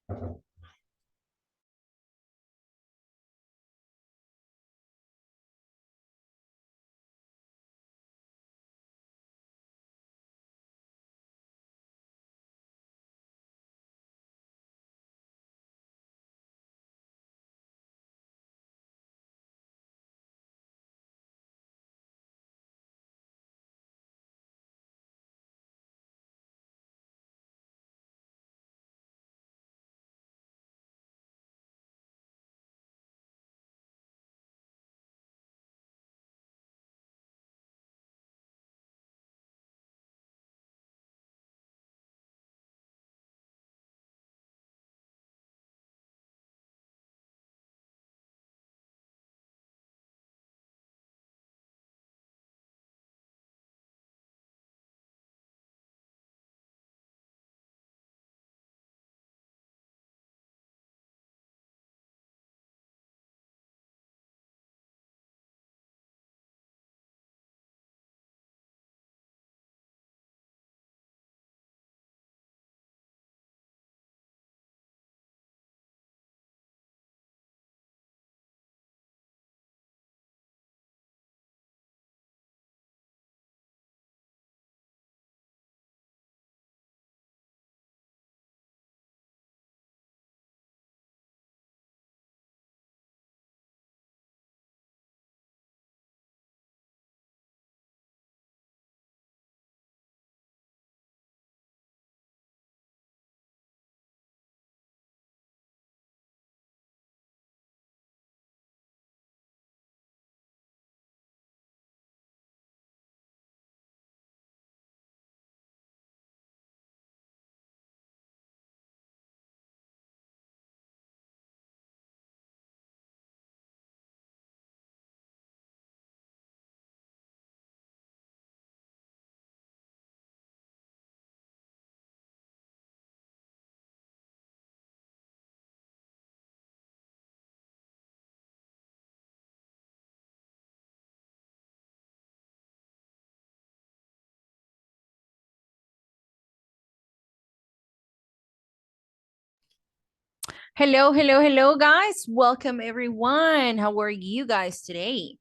Hello, hello, hello, guys. Welcome, everyone. How are you guys today?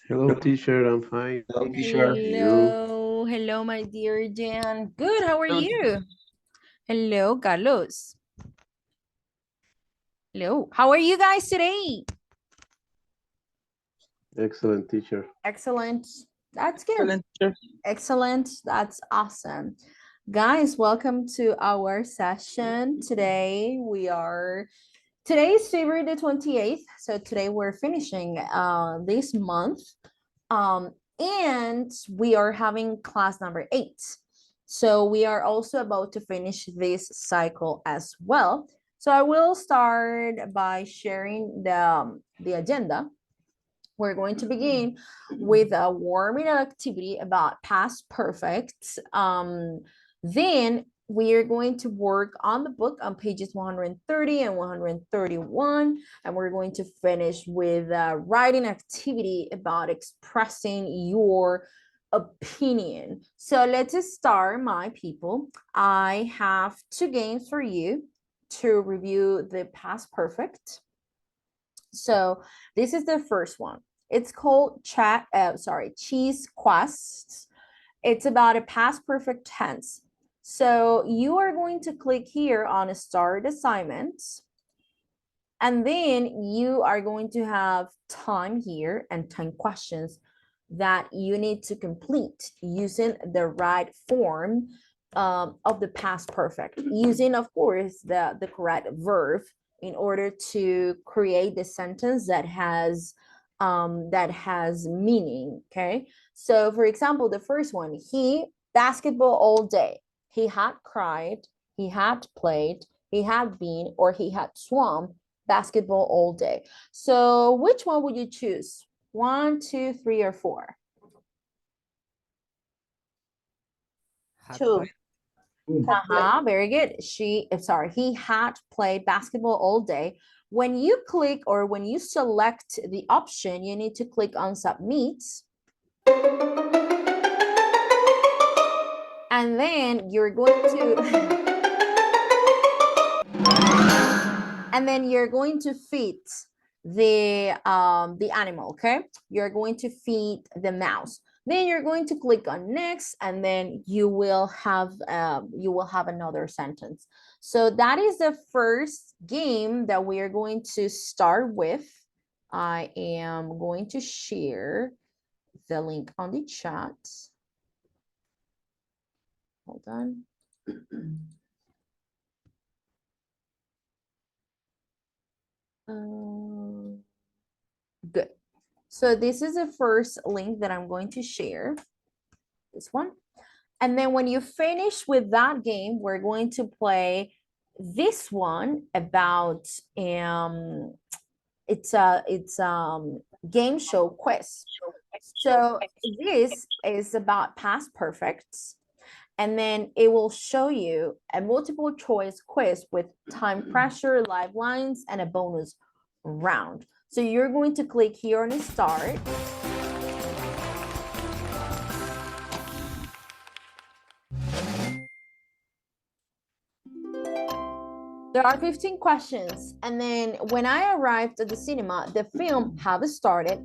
Hello, teacher. I'm fine. Hello, teacher. You? Hello, hello, my dear Dan. Good. How are Hello, you? Hello, Carlos. Hello. How are you guys today? Excellent, teacher. Excellent. That's good. excellent teacher. Excellent. That's awesome. Guys, welcome to our session. Today is February the 28th. So today we're finishing this month. And we are having class number 8. So we are also about to finish this cycle as well. So I will start by sharing the agenda. We're going to begin with a warming up activity about past perfect. Then we are going to work on the book on pages 130 and 131, and we're going to finish with a writing activity about expressing your opinion. So let's start, my people. I have 2 games for you to review the past perfect. So this is the first one. It's called Cheese Quest. It's about a past perfect tense. So you are going to click here on a start assignment. And then you are going to have time here and 10 questions that you need to complete using the right form of the past perfect, using, of course, the correct verb in order to create the sentence that has meaning. Okay, so for example, the first one, he basketball all day, he had cried, he had played, he had been, or he had swum basketball all day. So which one would you choose? 1, 2, 3, or 4? 2. Very good. He had played basketball all day. When you click or when you select the option, you need to click on submit. And then you're going to and then you're going to feed the animal, okay? You're going to feed the mouse. Then you're going to click on next, and then you will have another sentence. So that is the first game that we are going to start with. I am going to share the link on the chat. Hold on. Good. So this is the first link that I'm going to share. This one. And then when you finish with that game, we're going to play this one about it's a game show quiz. So this is about past perfects, and then it will show you a multiple choice quiz with time pressure, live lines, and a bonus round. So you're going to click here on start. There are 15 questions, and then when I arrived at the cinema, the film had started,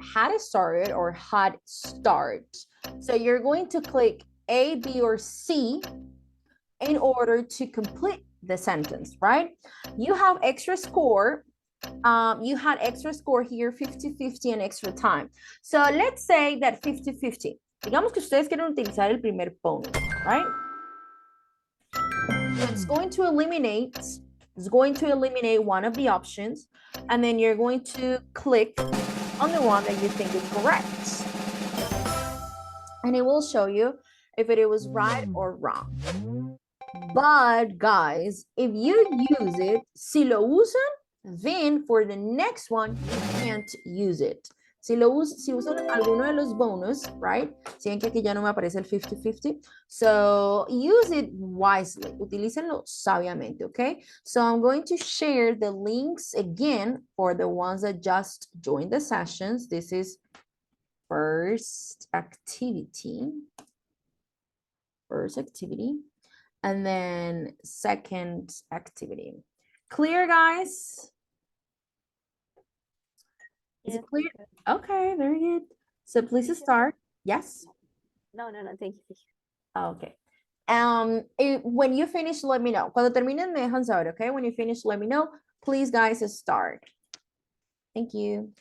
or had start. So you're going to click A, B, or C in order to complete the sentence, right? You have extra score. You had extra score here, 50-50 and extra time. So let's say that 50-50. Digamos que ustedes quieren utilizar el primer bonus, right? So it's going to eliminate one of the options, and then you're going to click on the one that you think is correct. And it will show you if it was right or wrong. But guys, if you use it, si lo usan, then for the next one, you can't use it. Si usan alguno de los bonus, right? Si ven que aquí ya no me aparece el 50-50. So use it wisely. Utilícenlo sabiamente, okay? So I'm going to share the links again for the ones that just joined the sessions. This is first activity. And then second activity. Clear, guys? Is it clear? Okay, very good. So please start. Yes? No, thank you. Okay. When you finish, let me know. Cuando terminen, me dejan saber, okay? When you finish, let me know. Please, guys, start. Thank you.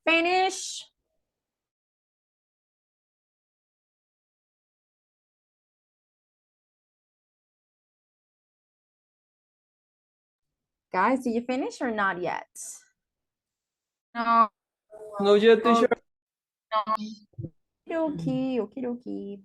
finish? Guys, did you finish or not yet? No. No yet, teacher. Okay, okay, okay.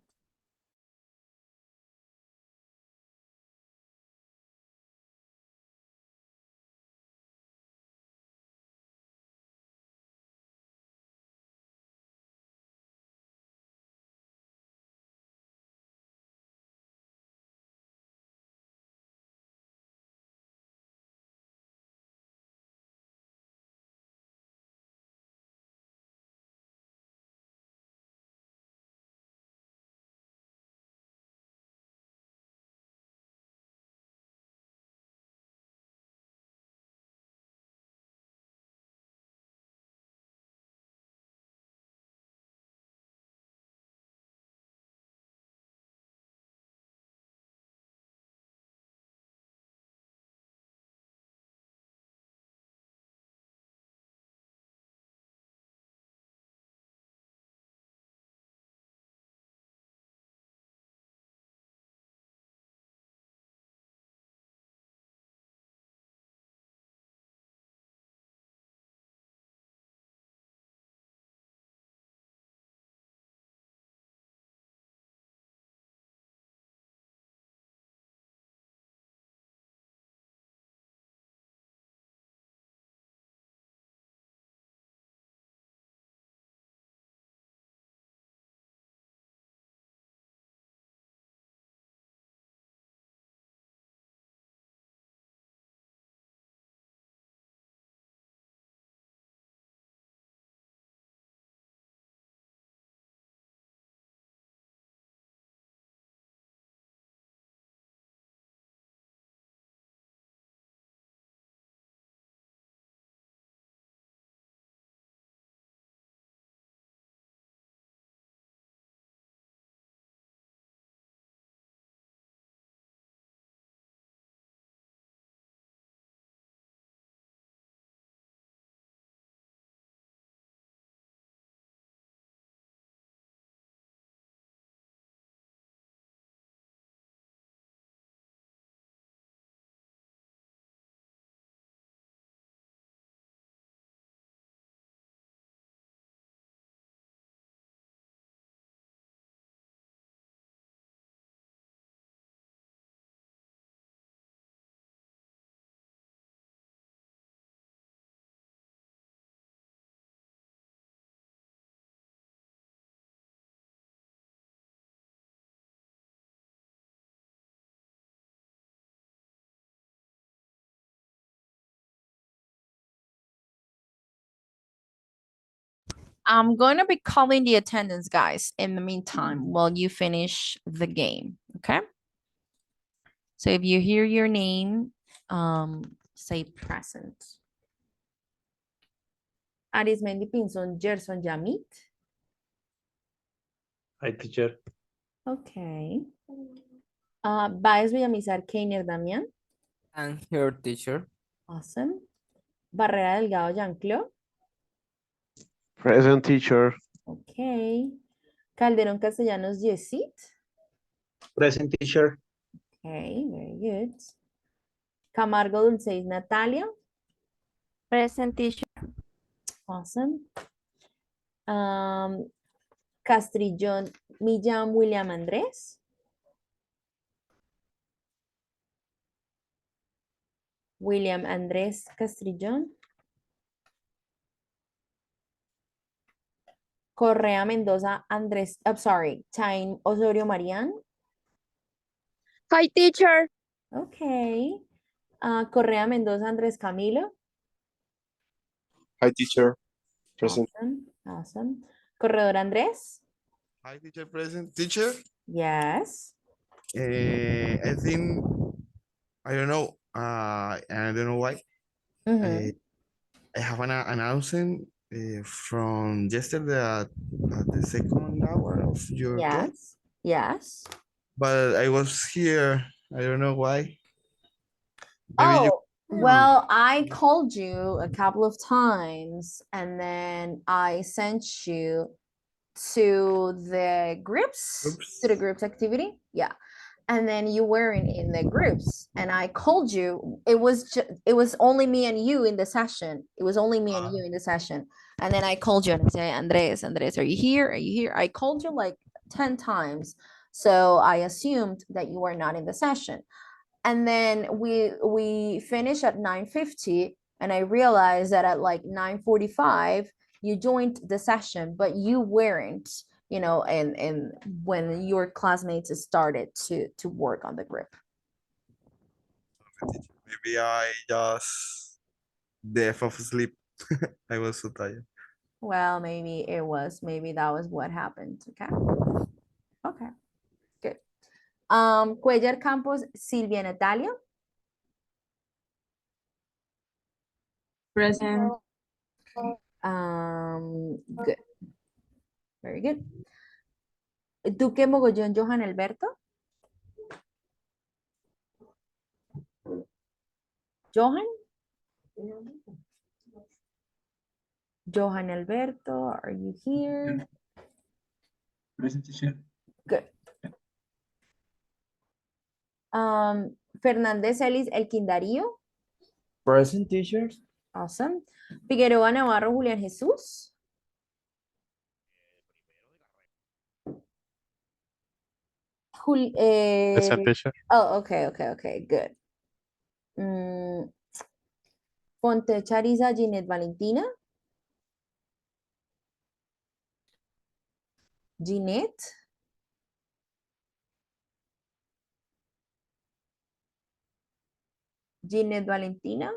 I'm going to be calling the attendance, guys, in the meantime, while you finish the game, okay? So if you hear your name, say present. Arismendi Pinzon, Gerson Yamit. Hi, teacher. Okay. Baez Villamizar, Keiner Damián. I'm here, teacher. Awesome. Barrera Delgado, Jean-Claude. Present, teacher. Okay. Calderón Castellanos, Yesit. Present, teacher. Okay, very good. Camargo Dulceis, Natalia. Present, teacher. Awesome. Castrillón, Millán William Andrés. William Andrés Castrillón. Correa Mendoza Andrés, I'm sorry, Time Osorio Marián. Hi, teacher. Okay. Correa Mendoza Andrés Camilo. Hi, teacher. Present. Awesome. Awesome. Corredor Andrés. Hi, teacher. Present. Teacher, Yes. I think, I don't know. I don't know why. Mhm. I have an announcement from yesterday at the second hour of your class, Yes. Yes. but I was here. I don't know why. Maybe you. Oh, Well, I called you a couple of times and then I sent you to the groups, to the groups activity. Yeah. And then you weren't in the groups and I called you. It was only me and you in the session. It was only me and you in the session. And then I called you and I said, Andres, are you here? Are you here? I called you like 10 times. So I assumed that you were not in the session. And then we finished at 9:50 and I realized that at like 9:45 you joined the session but you weren't, you know, and when your classmates started to work on the group. Maybe I just deaf of sleep. I was so tired. Well, maybe that was what happened. Okay, good. Cuellar Campos, Silvia Natalia. Present. Good, very good. Duque Mogollón, Johan Alberto. Johan? Johan Alberto, are you here? Present, teacher. Good. Fernández Ellis Elkin Darío. Present, teacher. Awesome. Figueroa Navarro Julián Jesús. Present, teacher. Oh, okay, good. Ponte Chariza Ginette Valentina. Ginette. Ginette Valentina.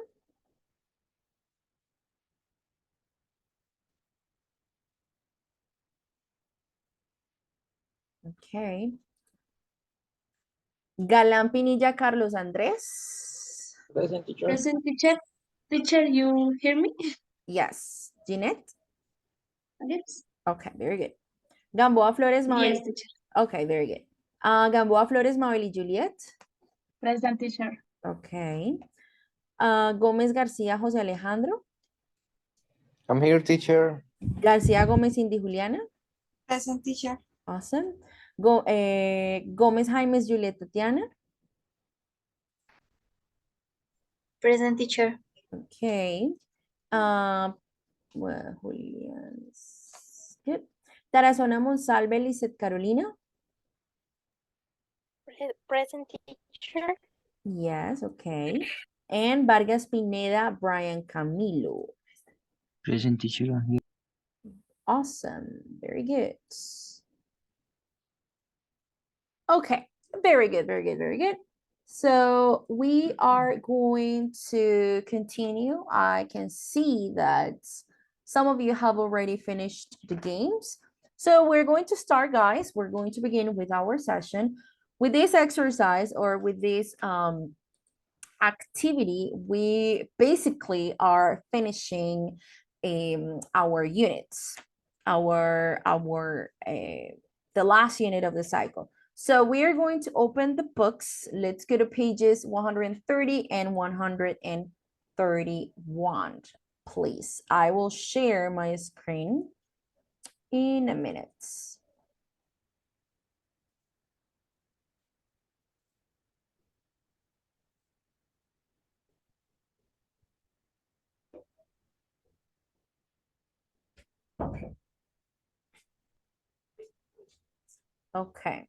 Okay. Galán Pinilla Carlos Andrés. Present, teacher. Present, teacher. Teacher, you hear me? Yes. Ginette. Yes. Okay, very good. Gamboa Flores Mabel. Yes, teacher. Okay, very good. Gamboa Flores Mabel y Juliet. Present, teacher. Okay. Gómez García José Alejandro. I'm here, teacher. García Gómez Cindy Juliana. Present teacher. Awesome. Gómez Jaimes Juliet Tatiana. Present, teacher. Okay. Well, Julián. Good. Tarazona Monsalve Lizeth Carolina. Present teacher. Yes, okay. And Vargas Pineda Brian Camilo. Present, teacher. Awesome. Very good. Okay. Very good, very good, very good. So we are going to continue. I can see that some of you have already finished the games. So we're going to start, guys. We're going to begin with our session. With this exercise or with this activity, we basically are finishing our units, the last unit of the cycle. So we are going to open the books. Let's go to pages 130 and 131, please. I will share my screen in a minute. Okay.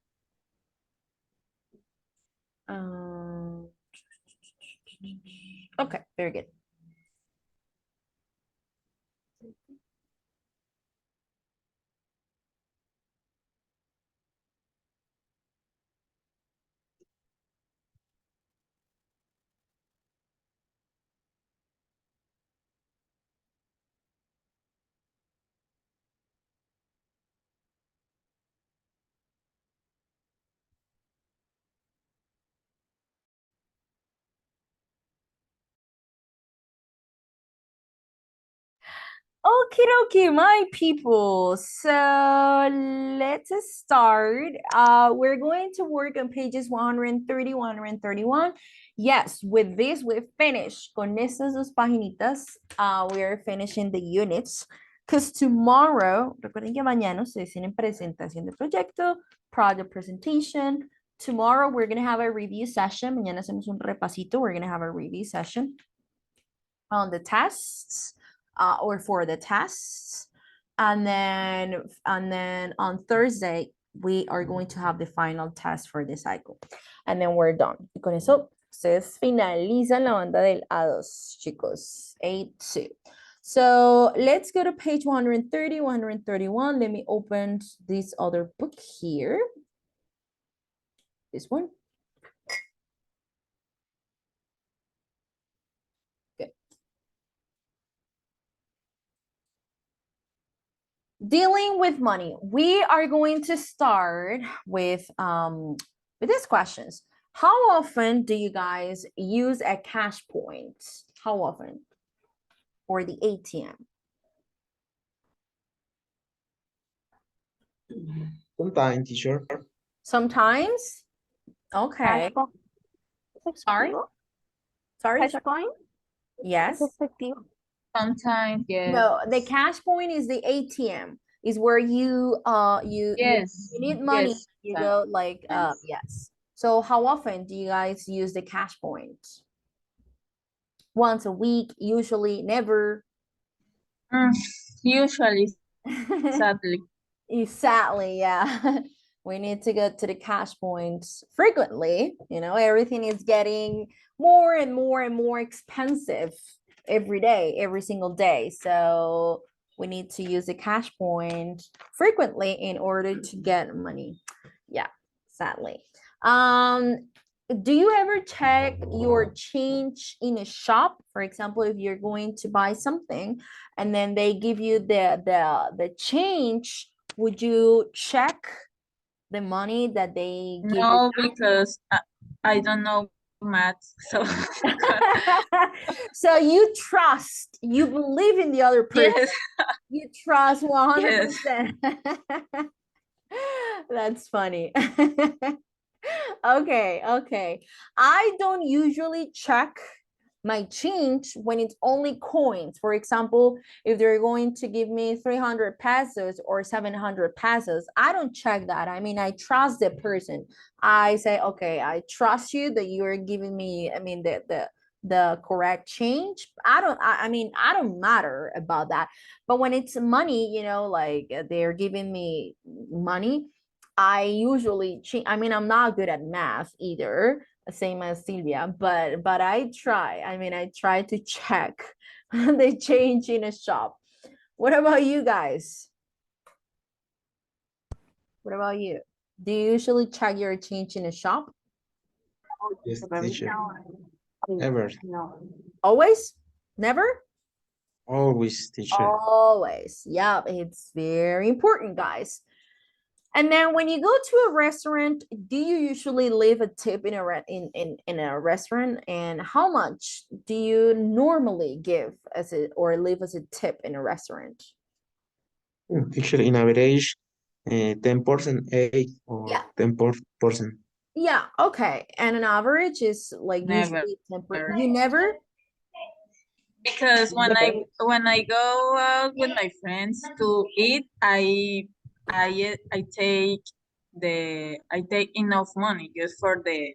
Okay, very good. Okie dokie, my people. So let's start. We're going to work on pages 130, 131. Yes, with this, we finish. Con estas dos paginitas, we are finishing the units. Because tomorrow, recuerden que mañana ustedes tienen presentación de proyecto, project presentation. Tomorrow, we're going to have a review session. Mañana hacemos un repasito. We're going to have a review session on the tests. Or for the tests, and then on Thursday we are going to have the final test for the cycle, and then we're done. Y con eso ustedes finalizan la banda del A2, chicos. A2. So let's go to page 130, 131. Let me open this other book here. This one. Dealing with money. We are going to start with these questions. How often do you guys use a cash point? How often? Or the ATM? Sometimes, teacher. Sometimes? Okay. Sorry? Sorry? Cash coin? Yes. Efectivo. Sometimes, yes. No, the cash point is the ATM. Is where you Yes. you need money. Yes. You go like yes. So how often do you guys use the cash point? Once a week, usually, never. Usually, sadly. Sadly, yeah. We need to go to the cash points frequently. You know, everything is getting more and more and more expensive every day, every single day. So we need to use the cash point frequently in order to get money. Yeah, sadly. Do you ever check your change in a shop? For example, if you're going to buy something and then they give you the change, would you check the money that they give No, because I don't know math, so so you trust, you believe in the other person. yes, You trust 100%. That's funny. Okay. I don't usually check my change when it's only coins. For example, if they're going to give me 300 pesos or 700 pesos, I don't check that. I mean, I trust the person. I say, okay, I trust you that you're giving me, I mean, the correct change. I mean, I don't matter about that. But when it's money, you know, like they're giving me money, I usually change. I mean, I'm not good at math either, same as Sylvia, but I try. I mean, I try to check the change in a shop. What about you guys? What about you? Do you usually check your change in a shop? Yes, teacher. Never. Always? Never? Always, teacher. Always. Yeah, it's very important, guys. And then when you go to a restaurant, do you usually leave a tip in a restaurant? And how much do you normally give as a or leave as a tip in a restaurant? Teacher, in average, 10%, 8 or Yeah. 10%. Yeah, okay. And an average is like Never. usually 10%. You never? Because when I go out with my friends to eat, I take enough money just for the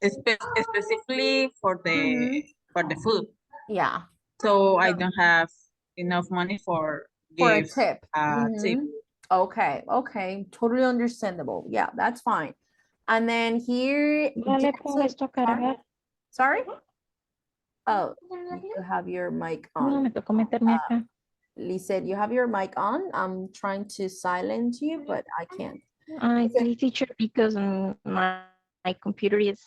specifically for the food. Yeah, So I don't have enough money for for a give tip. a tip. Mhm. Okay, totally understandable. Yeah, that's fine. And then here, sorry? Oh, you have your mic on. Lisette, you have your mic on. I'm trying to silence you, but I can't. Actually, teacher, because my computer is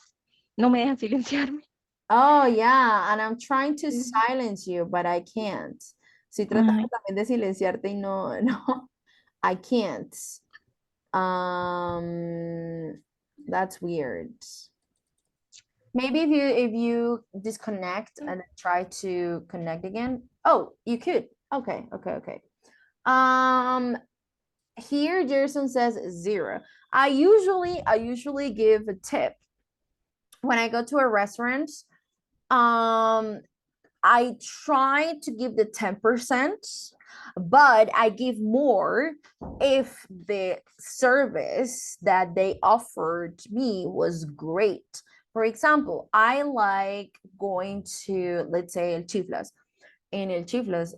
no me deja silenciarme. Oh, yeah, and I'm trying to silence you, but I can't. Estoy tratando también de silenciarte y no, I can't. That's weird. Maybe if you disconnect and try to connect again. Oh, you could. Okay. Here Jerson says 0. I usually give a tip when I go to a restaurant. I try to give the 10%, but I give more if the service that they offered me was great. For example, I like going to, let's say, El Chiflas. In El Chiflas,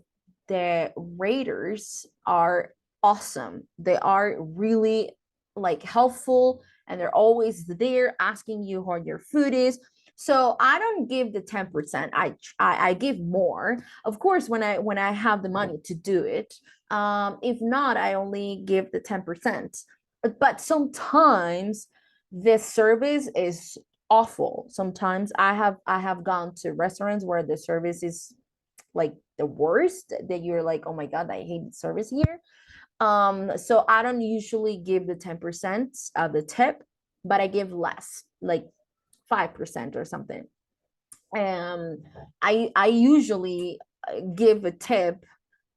the raiders are awesome. They are really like helpful, and they're always there asking you how your food is. So I don't give the 10%. I give more, of course, when I have the money to do it. If not, I only give the 10%. But sometimes the service is awful. Sometimes I have gone to restaurants where the service is like the worst, that you're like, oh my god, I hate the service here. So I don't usually give the 10% of the tip, but I give less, like 5% or something. I usually give a tip,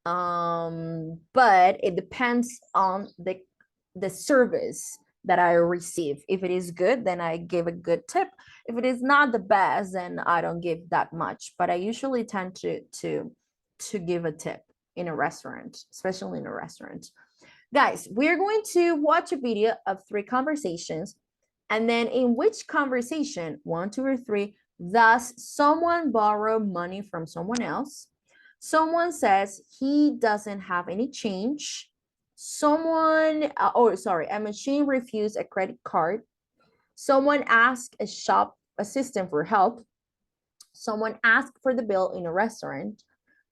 but it depends on the service that I receive. If it is good, then I give a good tip. If it is not the best, then I don't give that much. But I usually tend to give a tip in a restaurant, especially in a restaurant. Guys, we're going to watch a video of 3 conversations, and then in which conversation, 1, 2, or 3, does someone borrow money from someone else? Someone says he doesn't have any change. A machine refused a credit card. Someone asked a shop assistant for help. Someone asked for the bill in a restaurant.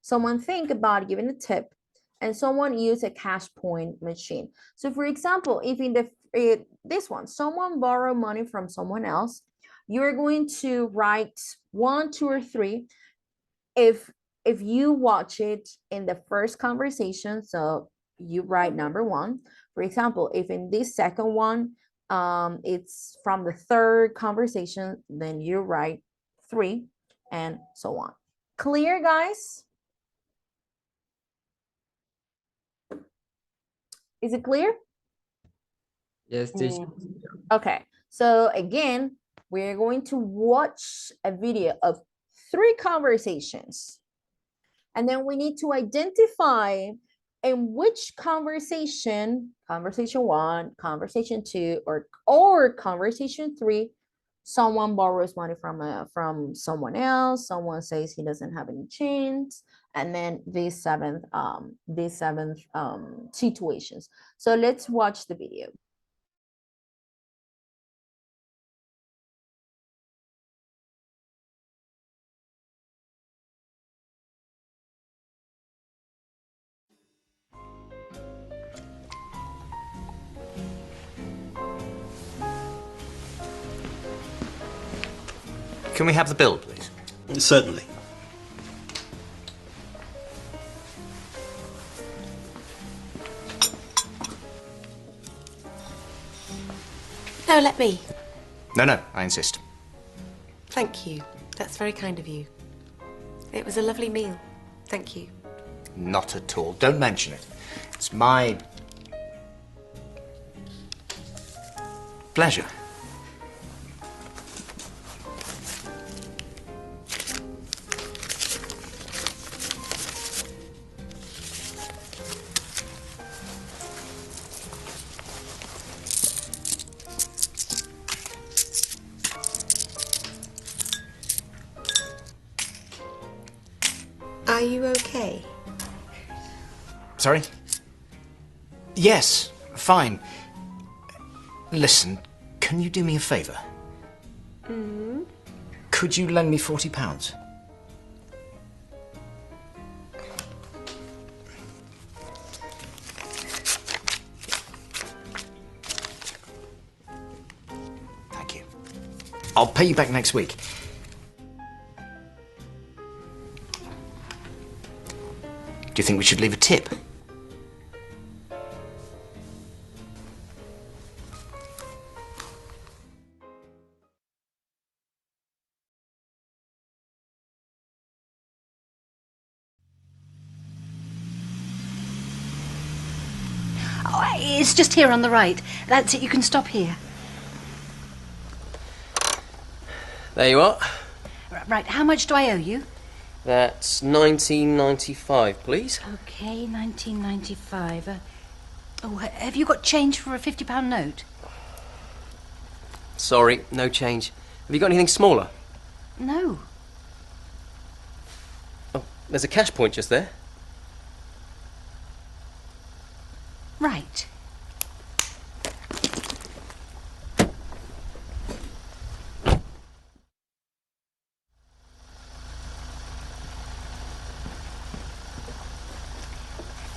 Someone think about giving a tip, and someone use a cash point machine. So for example, if in this one, someone borrow money from someone else, you're going to write 1, 2, or 3. If you watch it in the first conversation, so you write number 1. For example, if in this second one, it's from the third conversation, then you write 3, and so on. Clear, guys? Is it clear? Yes, teacher. Okay, so again, we're going to watch a video of 3 conversations. And then we need to identify in which conversation 1, conversation 2, or conversation 3, someone borrows money from someone else, someone says he doesn't have any change, and then these seventh situations. So let's watch the video. Can we have the bill, please? Certainly. No, let me. No, I insist. Thank you. That's very kind of you. It was a lovely meal. Thank you. Not at all. Don't mention it. It's my pleasure. Are you okay? Sorry? Yes, fine. Listen, can you do me a favour? Could you lend me £40? Thank you. I'll pay you back next week. Do you think we should leave a tip? It's just here on the right. That's it, you can stop here. There you are. Right, how much do I owe you? That's 19.95, please. Okay, 19.95. Oh, have you got change for a £50 note? Sorry, no change. Have you got anything smaller? No. Oh, there's a cash point just there. Right.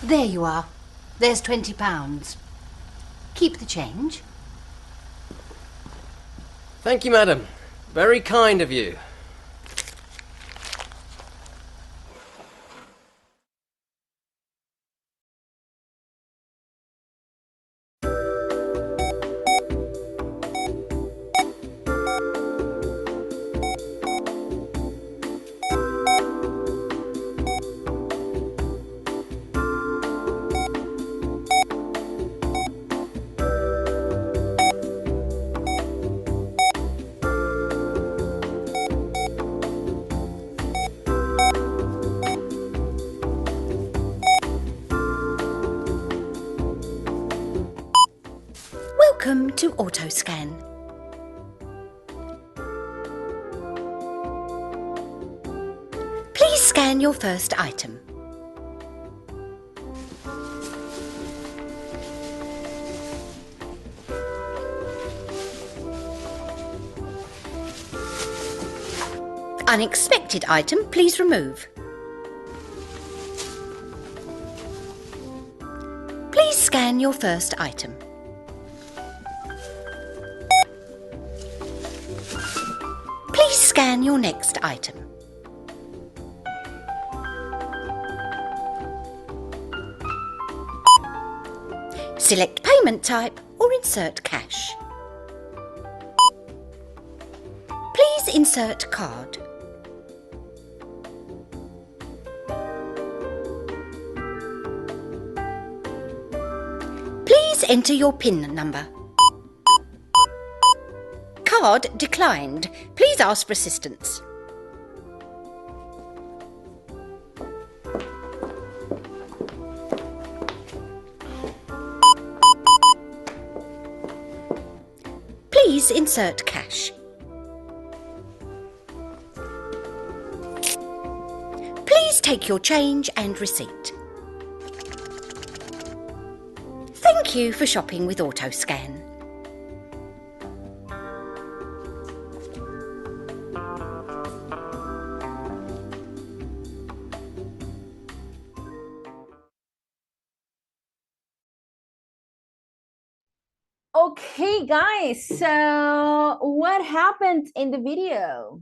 There you are. There's £20. Keep the change. Thank you, madam. Very kind of you. Welcome to AutoScan. Please scan your first item. Unexpected item, please remove. Please scan your first item. Please scan your next item. Select payment type or insert cash. Please insert card. Please enter your PIN number. Card declined. Please ask for assistance. Please insert cash. Please take your change and receipt. Thank you for shopping with AutoScan. Okay, guys, so what happened in the video?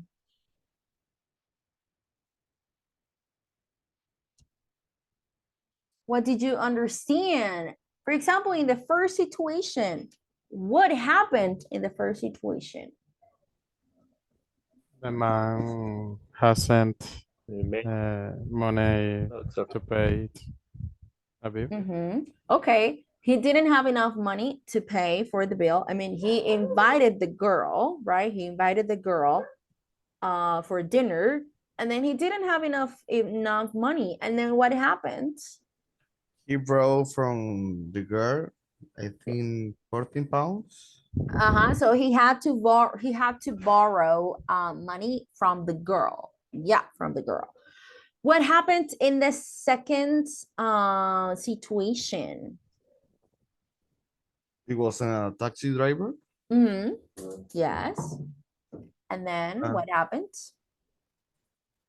What did you understand? For example, in the first situation, what happened in the first situation? The man hasn't money to pay a bill. Okay, he didn't have enough money to pay for the bill. I mean, he invited the girl, right? He invited the girl for dinner, and then he didn't have enough money. And then what happened? He borrowed from the girl, I think 14 pounds. So he had to borrow money from the girl. Yeah, from the girl. What happened in the second situation? He was a taxi driver. Yes. And then what happened?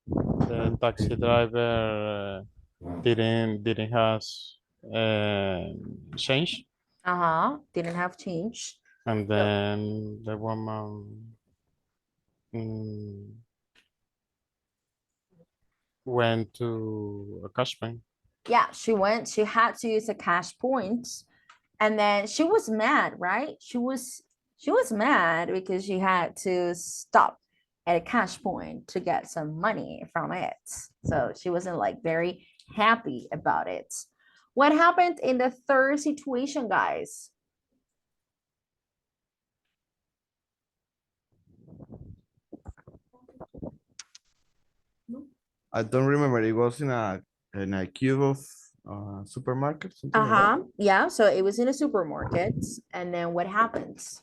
The taxi driver didn't have change. Didn't have change. And then the woman went to a cash bank. Yeah, she had to use a cash point, and then she was mad, right? She was mad because she had to stop at a cash point to get some money from it. So she wasn't like very happy about it. What happened in the third situation, guys? I don't remember. It was in a cube of supermarket, something like that. Yeah, so it was in a supermarket. And then what happens?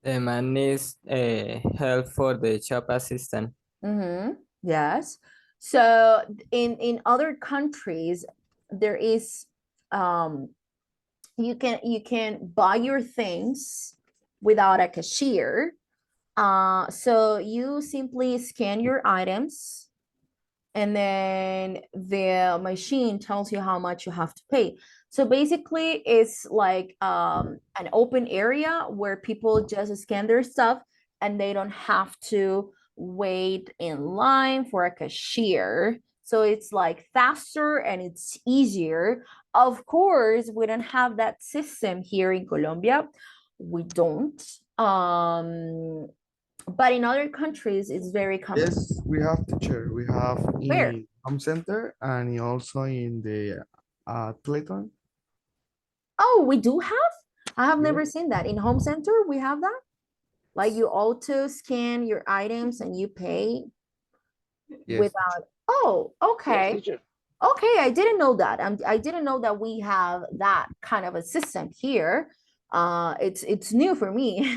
The man needs help for the shop assistant. Yes. So in other countries, there is you can buy your things without a cashier. So you simply scan your items, and then the machine tells you how much you have to pay. So basically, it's like an open area where people just scan their stuff and they don't have to wait in line for a cashier. So it's like faster and it's easier. Of course, we don't have that system here in Colombia. We don't. But in other countries, it's very common. Yes, we have teacher. We have Where? in home center and also in the Clayton. Oh, we do have? I have Yeah. never seen that. In home center, we have that? Like you auto scan your items and you pay Yes. without. Oh, okay. Okay, I didn't know that. I didn't know that we have that kind of a system here. It's new for me.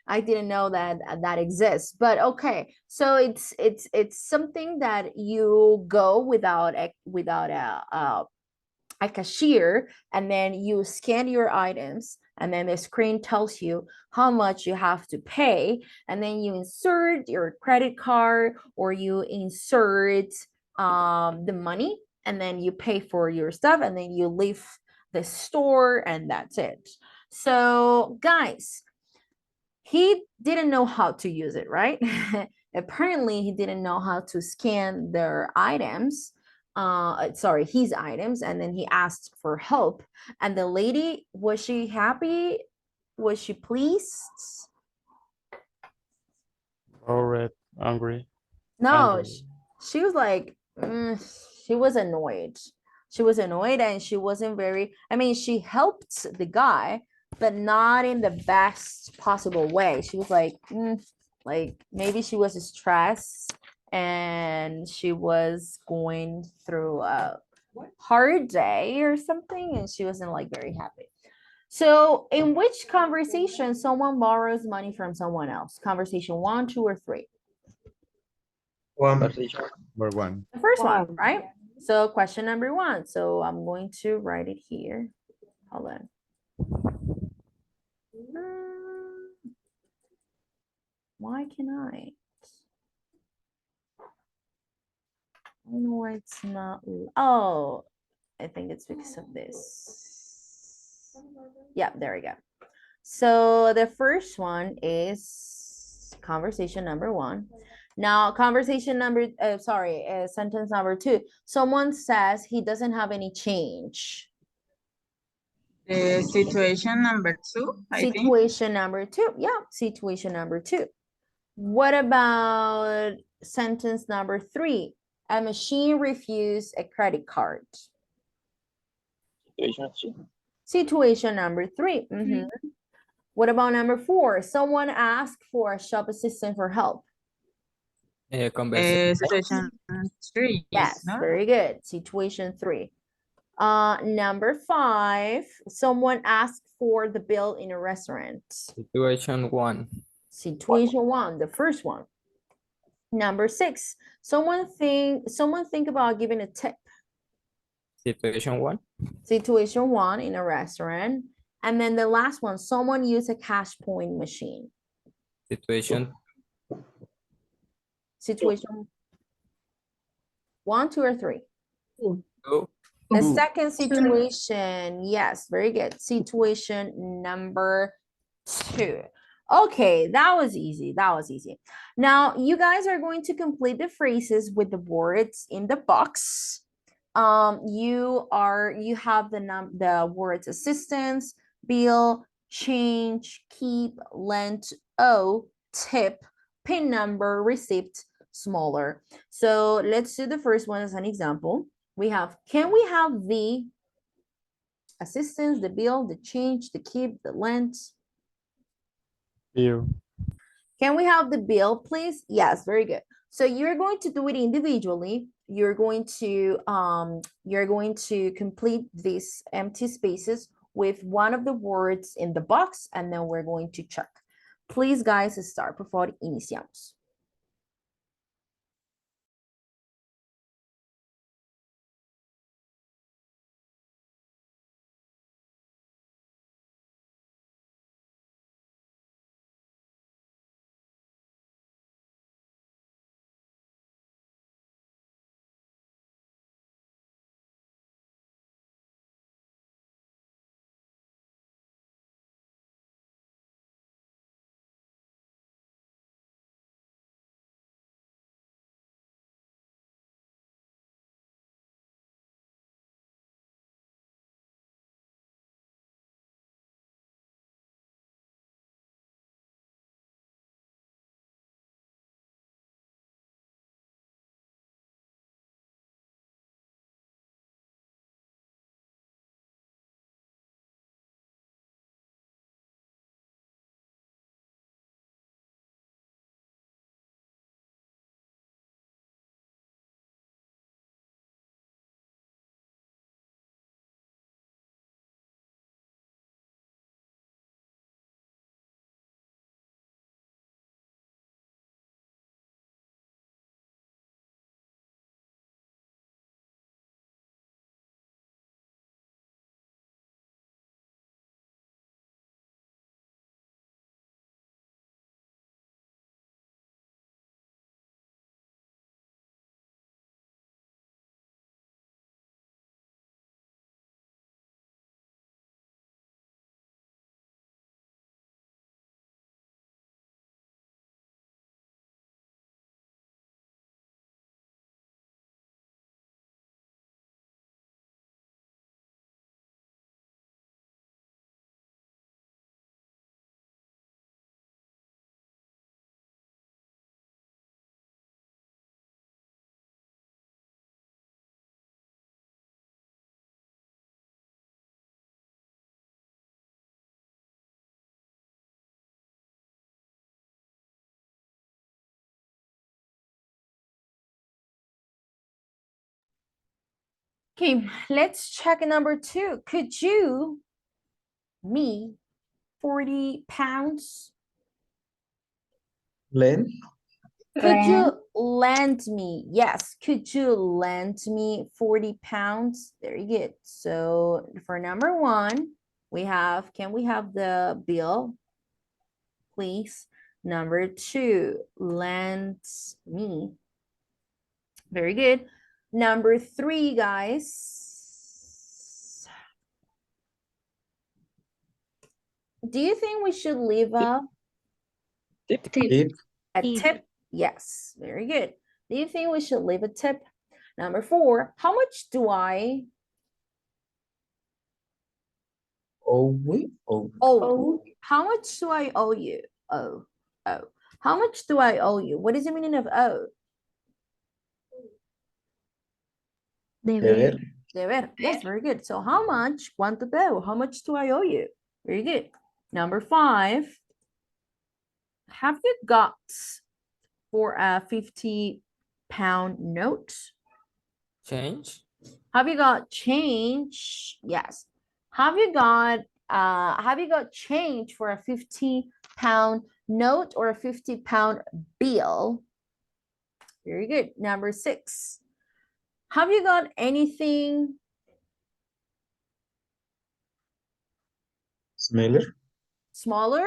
I didn't know that that exists. But okay, so it's something that you go without a cashier, and then you scan your items, and then the screen tells you how much you have to pay, and then you insert your credit card or you insert the money, and then you pay for your stuff, and then you leave the store, and that's it. So guys, he didn't know how to use it, right? Apparently he didn't know how to scan their items, sorry, his items, and then he asked for help. And the lady, was she happy? Was she pleased? Worried, angry. No, Angry. she was like, she was annoyed. She was annoyed, and she wasn't very, I mean, she helped the guy, but not in the best possible way. She was like maybe she was stressed and she was going through a hard day or something, and she wasn't like very happy. So in which conversation someone borrows money from someone else? Conversation 1, 2, or 3? One. Number one. The first one, right? So question number 1. So I'm going to write it here. Hold on. Why can I? I don't know why it's not. Oh, I think it's because of this. Yeah, there we go. So the first one is conversation number 1. Now, conversation number, sentence number 2. Someone says he doesn't have any change. Situation number 2, I think. Situation number 2. Yeah, situation number 2. What about sentence number 3? A machine refused a credit card. Situation number 3. What about number 4? Someone asked for a shop assistant for help. Situation 3. Yes, no? very good. Situation 3. Number 5, someone asked for the bill in a restaurant. Situation 1. Situation 1, the first one. Number 6, someone think about giving a tip. Situation 1. Situation 1, in a restaurant. And then the last one, someone used a cash point machine. Situation. Situation 1, 2, or 3? 2. The second situation, yes, very good. Situation number 2. Okay, that was easy. That was easy. Now, you guys are going to complete the phrases with the words in the box. You have the words assistance, bill, change, keep, lent, owe, tip, pin number, receipt, smaller. So let's do the first one as an example. We have, can we have the assistance, the bill, the change, the keep, the lent? Bill. Can we have the bill, please? Yes, very good. So you're going to do it individually. You're going to complete these empty spaces with one of the words in the box, and then we're going to check. Please, guys, start. Por favor, iniciamos. Okay, let's check number 2. Could you me 40 pounds? Lend. Could you lend me? Yes, could you lend me 40 pounds? Very good. So for number 1, we have, can we have the bill, please? Number 2, lend me. Very good. Number 3, guys. Do you think we should leave a Tip. a tip? Yes, very good. Do you think we should leave a tip? Number 4, how much do I Oh, we. Oh. owe? How much do I owe you? Oh. How much do I owe you? What is the meaning of owe? Deber. Deber. Yes, very good. So how much? ¿Cuánto te debo? How much do I owe you? Very good. Number 5, have you got for a 50-pound note? Change. Have you got change? Yes. Have you got change for a 50-pound note or a 50-pound bill? Very good. Number 6. Have you got anything Smaller. smaller?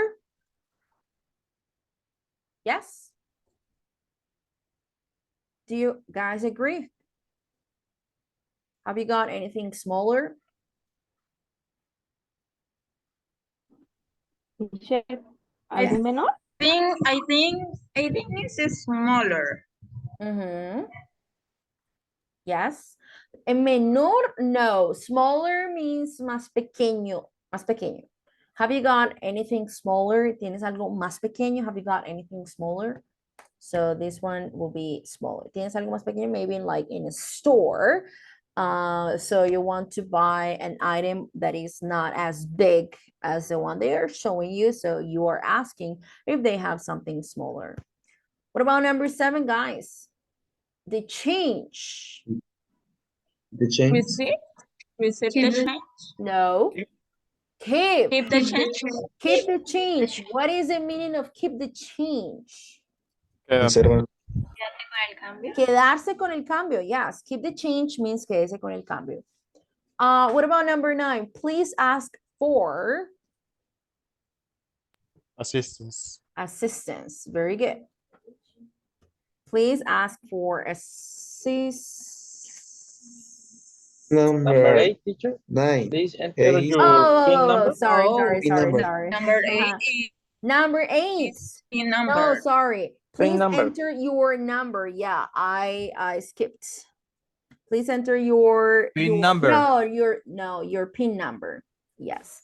Yes. Do you guys agree? Have you got anything smaller? ¿Algo menor? I think it's smaller. Yes. En menor, no. Smaller means más pequeño. Más pequeño. Have you got anything smaller? ¿Tienes algo más pequeño? Have you got anything smaller? So this one will be smaller. ¿Tienes algo más pequeño? Maybe in like in a store. So you want to buy an item that is not as big as the one they are showing you. So you are asking if they have something smaller. What about number 7, guys? The change. The change. Receive the change. No. Keep. Keep the change. Keep the change. What is the meaning of keep the change? Conserva. Quedarse con el cambio. Yes. Keep the change means quedarse con el cambio. What about number 9? Please ask for Assistance. assistance. Very good. Please ask for assistance. Number 8, teacher. 9. Please enter Eight. your PIN Oh, number. sorry. PIN number. Number 8 Number 8. is the No, number. sorry. PIN Please number. enter your number. Yeah, I skipped. Please enter your number. your PIN number. Yes.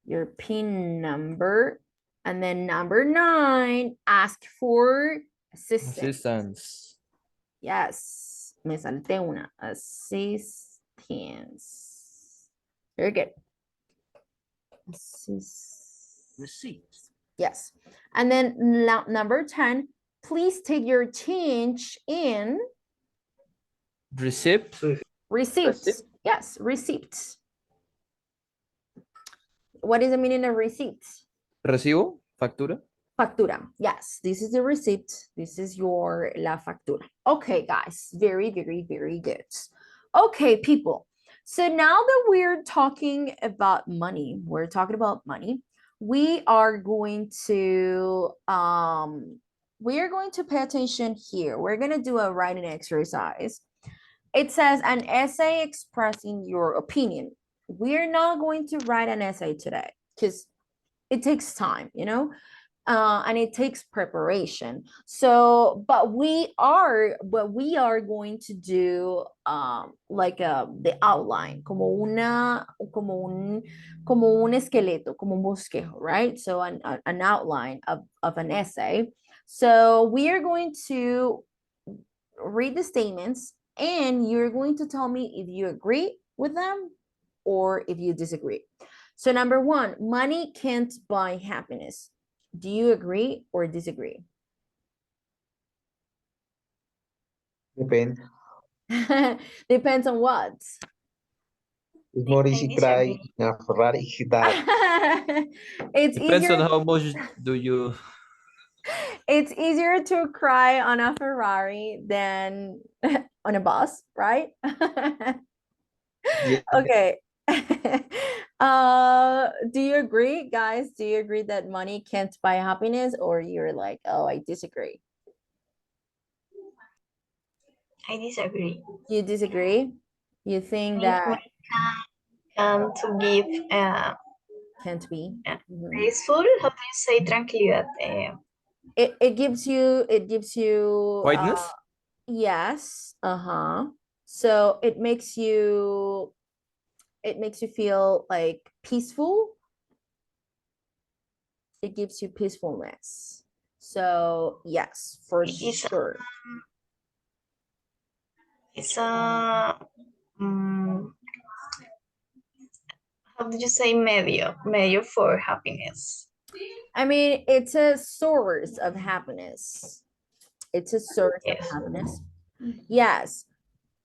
Your PIN number. And then number 9, ask for assistance. Assistance. Yes. Me salté una. Assistance. Very good. Receipt. Yes. And then number 10, please take your change in Receipt. receipts. Yes, receipts. What is the meaning of receipts? Recibo. Factura. Factura. Yes, this is the receipt. This is your la factura. Okay, guys. Very, very, very good. Okay, people. So now that we're talking about money, we are going to pay attention here. We're going to do a writing exercise. It says an essay expressing your opinion. We're not going to write an essay today because it takes time, and it takes preparation. So, but we are going to do the outline, como un esqueleto, como un bosquejo, right? So an outline of an essay. So we are going to read the statements, and you're going to tell me if you agree with them or if you disagree. So number 1, money can't buy happiness. Do you agree or disagree? Depende. Depends on what? It's more easy to try a Ferrari that. It's Depends easier. on how much do you. It's easier to cry on a Ferrari than on a bus, right? Yeah. Okay. Do you agree, guys? Do you agree that money can't buy happiness, or you're like, oh, I disagree? I disagree. You disagree? You think Think that money to give can't be? Mhm. peaceful, how do you say tranquilidad? It gives you Whiteness? yes, so it makes you feel like peaceful. It gives you peacefulness. So yes, for sure. It's how do you say medio for happiness? I mean, it's a source of happiness. It's a source of Yes. happiness. Yes.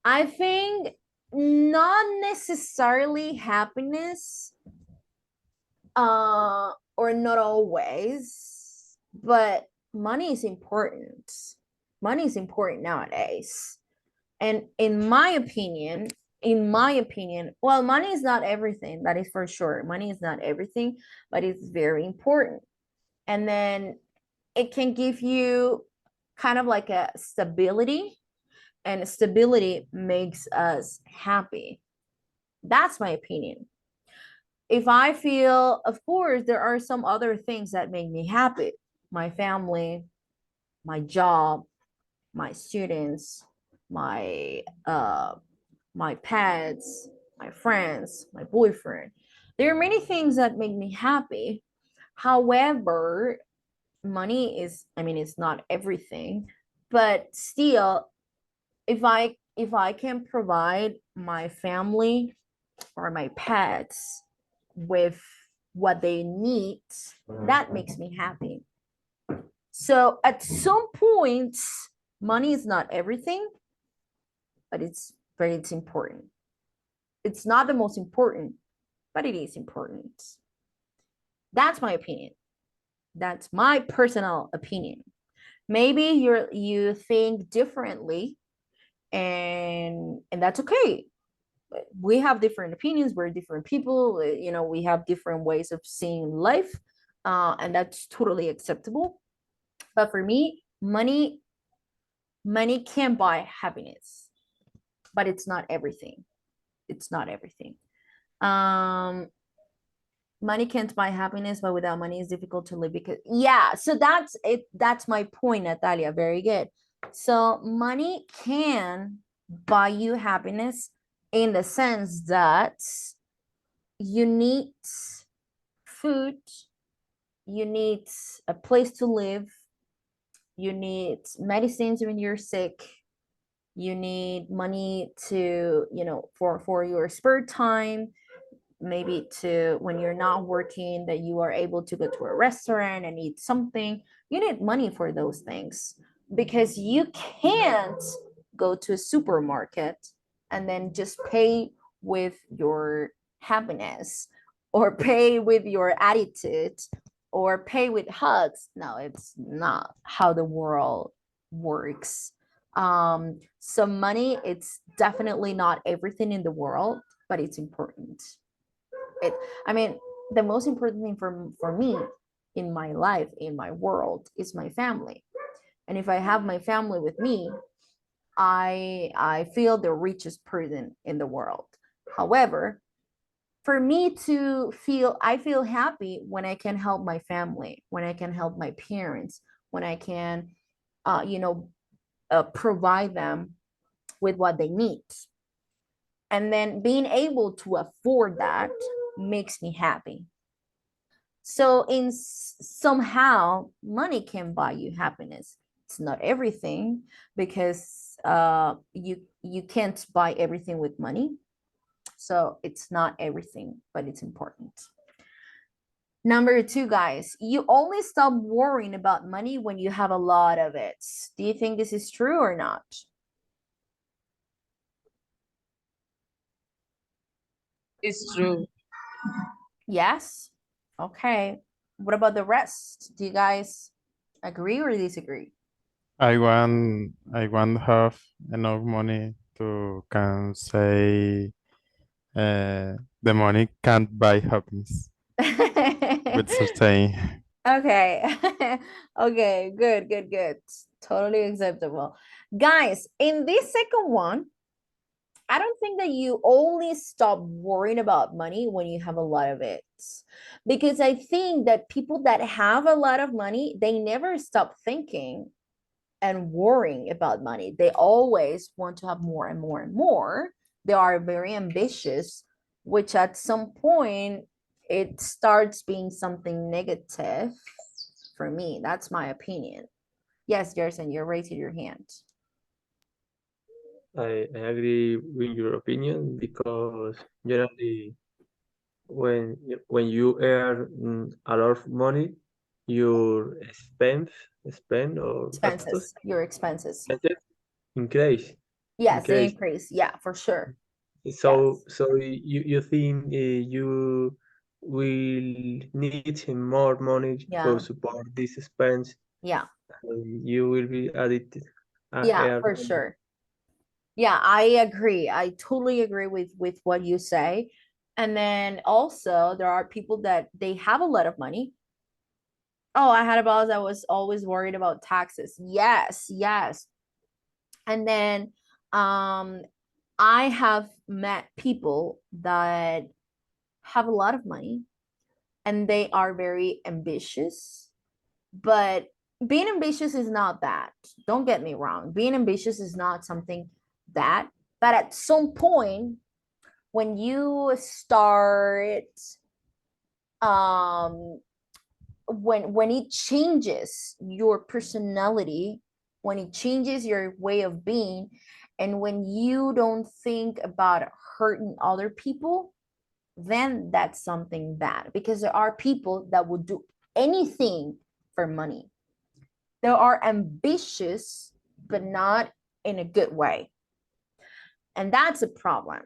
I think not necessarily happiness, or not always, but money is important. Money is important nowadays. And in my opinion, well, money is not everything, that is for sure. Money is not everything, but it's very important. And then it can give you kind of like a stability, and stability makes us happy. That's my opinion. If I feel, of course, there are some other things that make me happy: my family, my job, my students, my pets, my friends, my boyfriend. There are many things that make me happy. However, money is, I mean, it's not everything, but still, if I if I can provide my family or my pets with what they need, that makes me happy. So at some point, money is not everything, but it's important. It's not the most important, but it is important. That's my opinion. That's my personal opinion. Maybe you think differently, and that's okay. We have different opinions. We're different people. We have different ways of seeing life, and that's totally acceptable. But for me, money can buy happiness, but it's not everything. It's not everything. Money can't buy happiness, but without money it's difficult to live. Because so that's it. That's my point, Natalia. Very good. So money can buy you happiness in the sense that you need food, you need a place to live, you need medicines when you're sick, you need money to, for your spare time, maybe to when you're not working, that you are able to go to a restaurant and eat something. You need money for those things, because you can't go to a supermarket and then just pay with your happiness, or pay with your attitude, or pay with hugs. No, it's not how the world works. So money, it's definitely not everything in the world, but it's important. I mean, the most important thing for me in my life, in my world, is my family. And if I have my family with me, I feel the richest person in the world. However, for me to feel, I feel happy when I can help my family, when I can help my parents, when I can provide them with what they need. And then being able to afford that makes me happy. So somehow money can buy you happiness. It's not everything, because you can't buy everything with money. So it's not everything, but it's important. Number 2, guys, you only stop worrying about money when you have a lot of it. Do you think this is true or not? It's true. Yes. Okay. What about the rest? Do you guys agree or disagree? I want to have enough money to can say the money can't buy happiness with certain. Okay. Okay, good. Totally acceptable. Guys, in this second one, I don't think that you only stop worrying about money when you have a lot of it. Because I think that people that have a lot of money, they never stop thinking and worrying about money. They always want to have more and more and more. They are very ambitious, which at some point it starts being something negative for me. That's my opinion. Yes, Jerson, you're raising your hand. I agree with your opinion, because generally when you earn a lot of money, your spend or gastos Your expenses. increase. Yes, they increase. Yeah, for sure. So you think you will need more money Yeah. to support this expense? Yeah. You will be addicted. Yeah, for sure. Yeah, I agree. I totally agree with what you say. And then also there are people that they have a lot of money. Oh, I had a boss that was always worried about taxes. Yes. And then I have met people that have a lot of money and they are very ambitious. But being ambitious is not that. Don't get me wrong. Being ambitious is not something that, but at some point when you start when it changes your personality, when it changes your way of being, and when you don't think about hurting other people, then that's something bad, because there are people that would do anything for money. They are ambitious, but not in a good way. And that's a problem.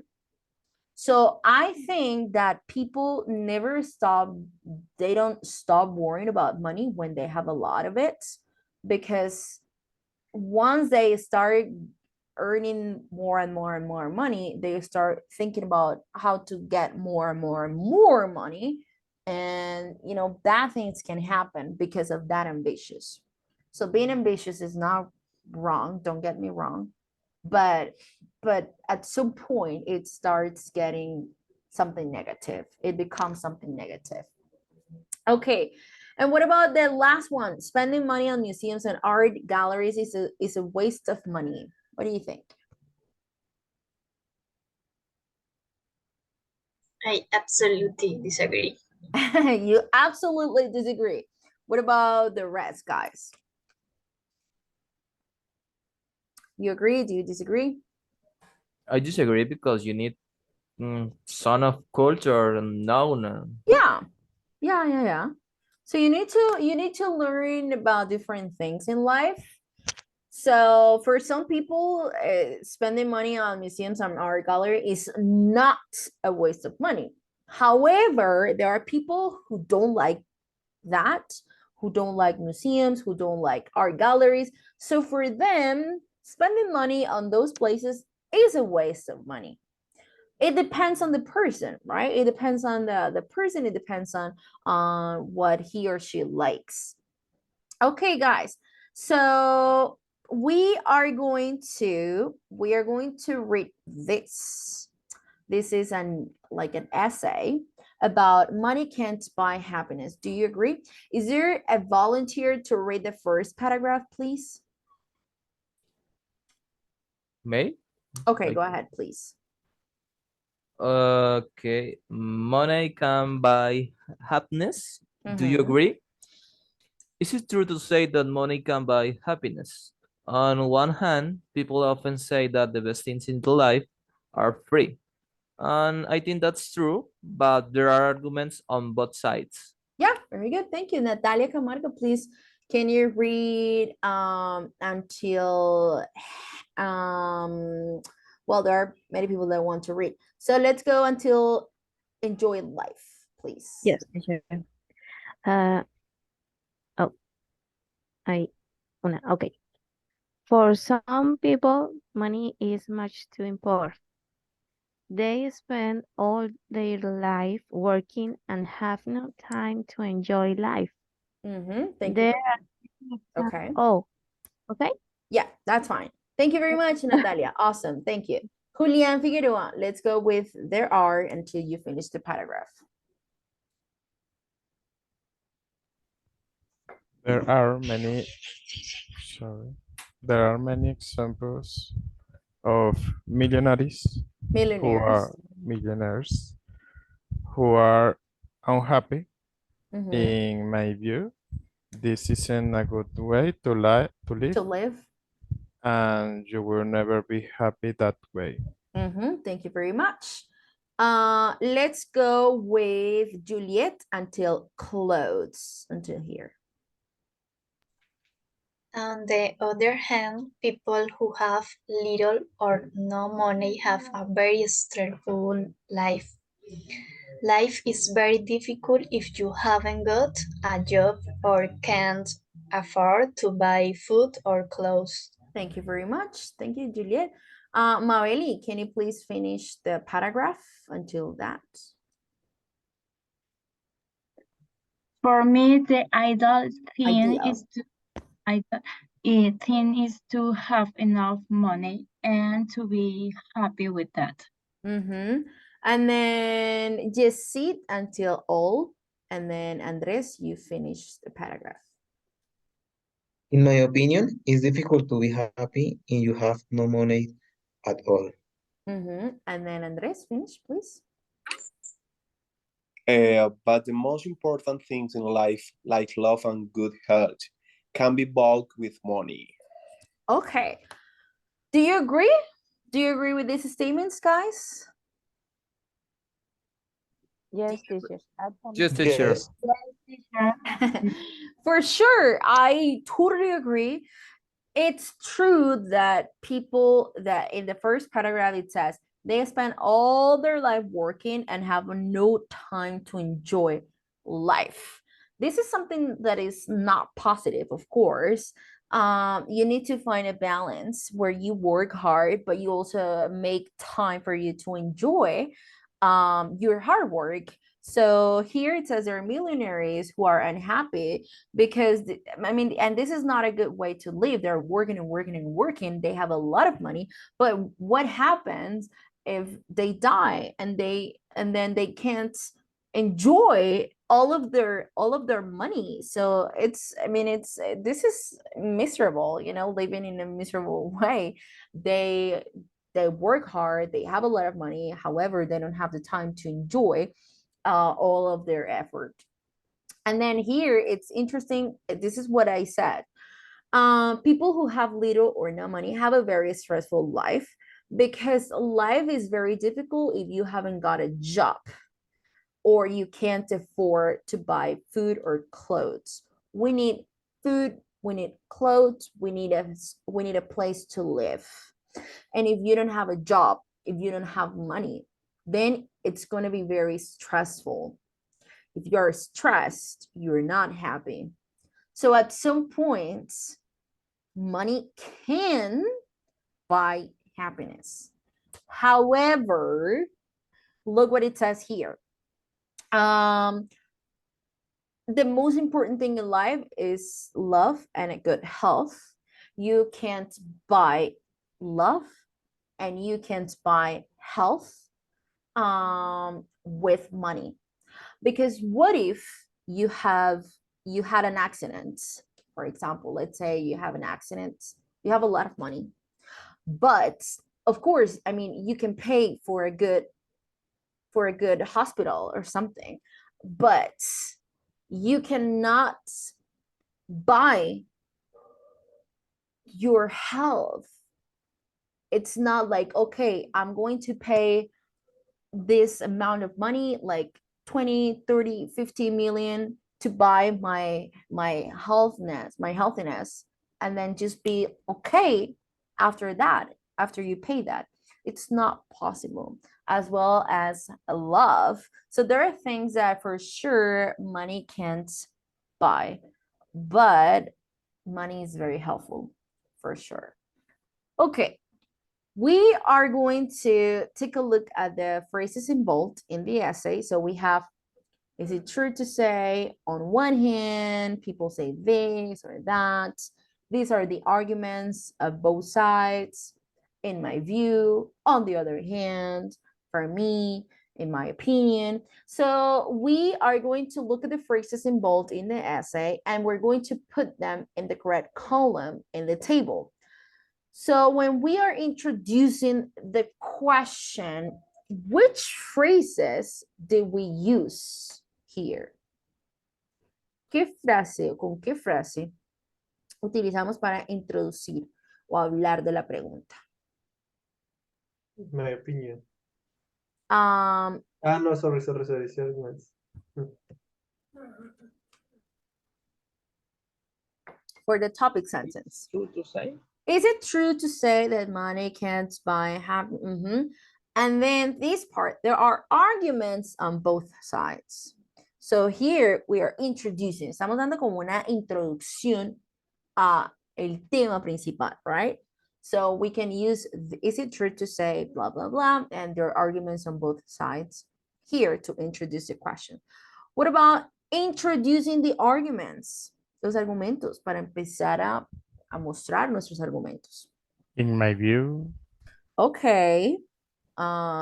So I think that people never stop, they don't stop worrying about money when they have a lot of it, because once they start earning more and more and more money, they start thinking about how to get more and more and more money. And bad things can happen because of that ambitious. So being ambitious is not wrong, don't get me wrong, but at some point it starts getting something negative, it becomes something negative. Okay, and what about the last one? Spending money on museums and art galleries is a waste of money. What do you think? I absolutely disagree. You absolutely disagree. What about the rest, guys? You agree? Do you disagree? I disagree because you need son of culture and known. Yeah. So you need to learn about different things in life. So for some people, spending money on museums and art gallery is not a waste of money. However, there are people who don't like that, who don't like museums, who don't like art galleries. So for them, spending money on those places is a waste of money. It depends on the person, right? It depends on the person. It depends on what he or she likes. Okay, guys. So we are going to read this. This is an essay about money can't buy happiness. Do you agree? Is there a volunteer to read the first paragraph, please? May? Okay, go ahead, please. Okay, money can buy happiness. Do you agree? Is it true to say that money can buy happiness? On one hand, people often say that the best things in life are free. And I think that's true, but there are arguments on both sides. Yeah, very good. Thank you. Natalia Camargo, please, can you read until well, there are many people that want to read. So let's go until enjoy life, please. Yes, sure. Okay. For some people, money is much too important. They spend all their life working and have no time to enjoy life. Thank There you. Okay. Oh, okay. Yeah, that's fine. Thank you very much, Natalia. Awesome. Thank you. Julian Figueroa, let's go with there are until you finish the paragraph. There are many examples of millionaires who are unhappy. In my view, this isn't a good way to live. And you will never be happy that way. Thank you very much. Let's go with Juliet until clothes, until here. On the other hand, people who have little or no money have a very stressful life. Life is very difficult if you haven't got a job or can't afford to buy food or clothes. Thank you very much. Thank you, Juliet. Maeli, can you please finish the paragraph until that? For me, the ideal thing is to have enough money and to be happy with that. And then just sit until all, and then Andres, you finish the paragraph. In my opinion, it's difficult to be happy if you have no money at all. And then Andres, finish, please. But the most important things in life, like love and good health, can be bought with money. Okay. Do you agree? Do you agree with these statements, guys? Yes, teacher. Yes, teacher. Yes. For sure, I totally agree. It's true that people that in the first paragraph it says they spend all their life working and have no time to enjoy life. This is something that is not positive, of course. You need to find a balance where you work hard, but you also make time for you to enjoy your hard work. So here it says there are millionaires who are unhappy because I mean, and this is not a good way to live. They're working and working and working. They have a lot of money, but what happens if they die and then they can't enjoy all of their money? So it's, I mean, it's, this is miserable, living in a miserable way. They work hard, they have a lot of money, however they don't have the time to enjoy all of their effort. And then here it's interesting. This is what I said. People who have little or no money have a very stressful life because life is very difficult if you haven't got a job or you can't afford to buy food or clothes. We need food, we need clothes, we need a place to live. And if you don't have a job, if you don't have money, then it's going to be very stressful. If you're stressed, you're not happy. So at some point, money can buy happiness. However, look what it says here. The most important thing in life is love and a good health. You can't buy love and you can't buy health with money. Because what if you had an accident? For example, let's say you have an accident, you have a lot of money, but of course, I mean, you can pay for a good hospital or something, but you cannot buy your health. It's not like, okay, I'm going to pay this amount of money, like 20, 30, 50 million to buy my healthiness, and then just be okay after that, after you pay that. It's not possible. As well as love. So there are things that for sure money can't buy, but money is very helpful for sure. Okay, we are going to take a look at the phrases involved in the essay. So we have, is it true to say? On one hand, people say this or that. These are the arguments of both sides. In my view, on the other hand, for me, in my opinion. So we are going to look at the phrases involved in the essay and we're going to put them in the correct column in the table. So when we are introducing the question, which phrases did we use here? ¿Qué frase o con qué frase utilizamos para introducir o hablar de la pregunta? My opinion. Um, No, sorry. For the topic sentence. True to say? Is it true to say that money can't buy happiness? And then this part, there are arguments on both sides. So here we are introducing, estamos dando como una introducción a el tema principal, right? So we can use, is it true to say blah, blah, blah, and there are arguments on both sides here to introduce the question. What about introducing the arguments? Los argumentos, para empezar a mostrar nuestros argumentos. In my view. Okay. But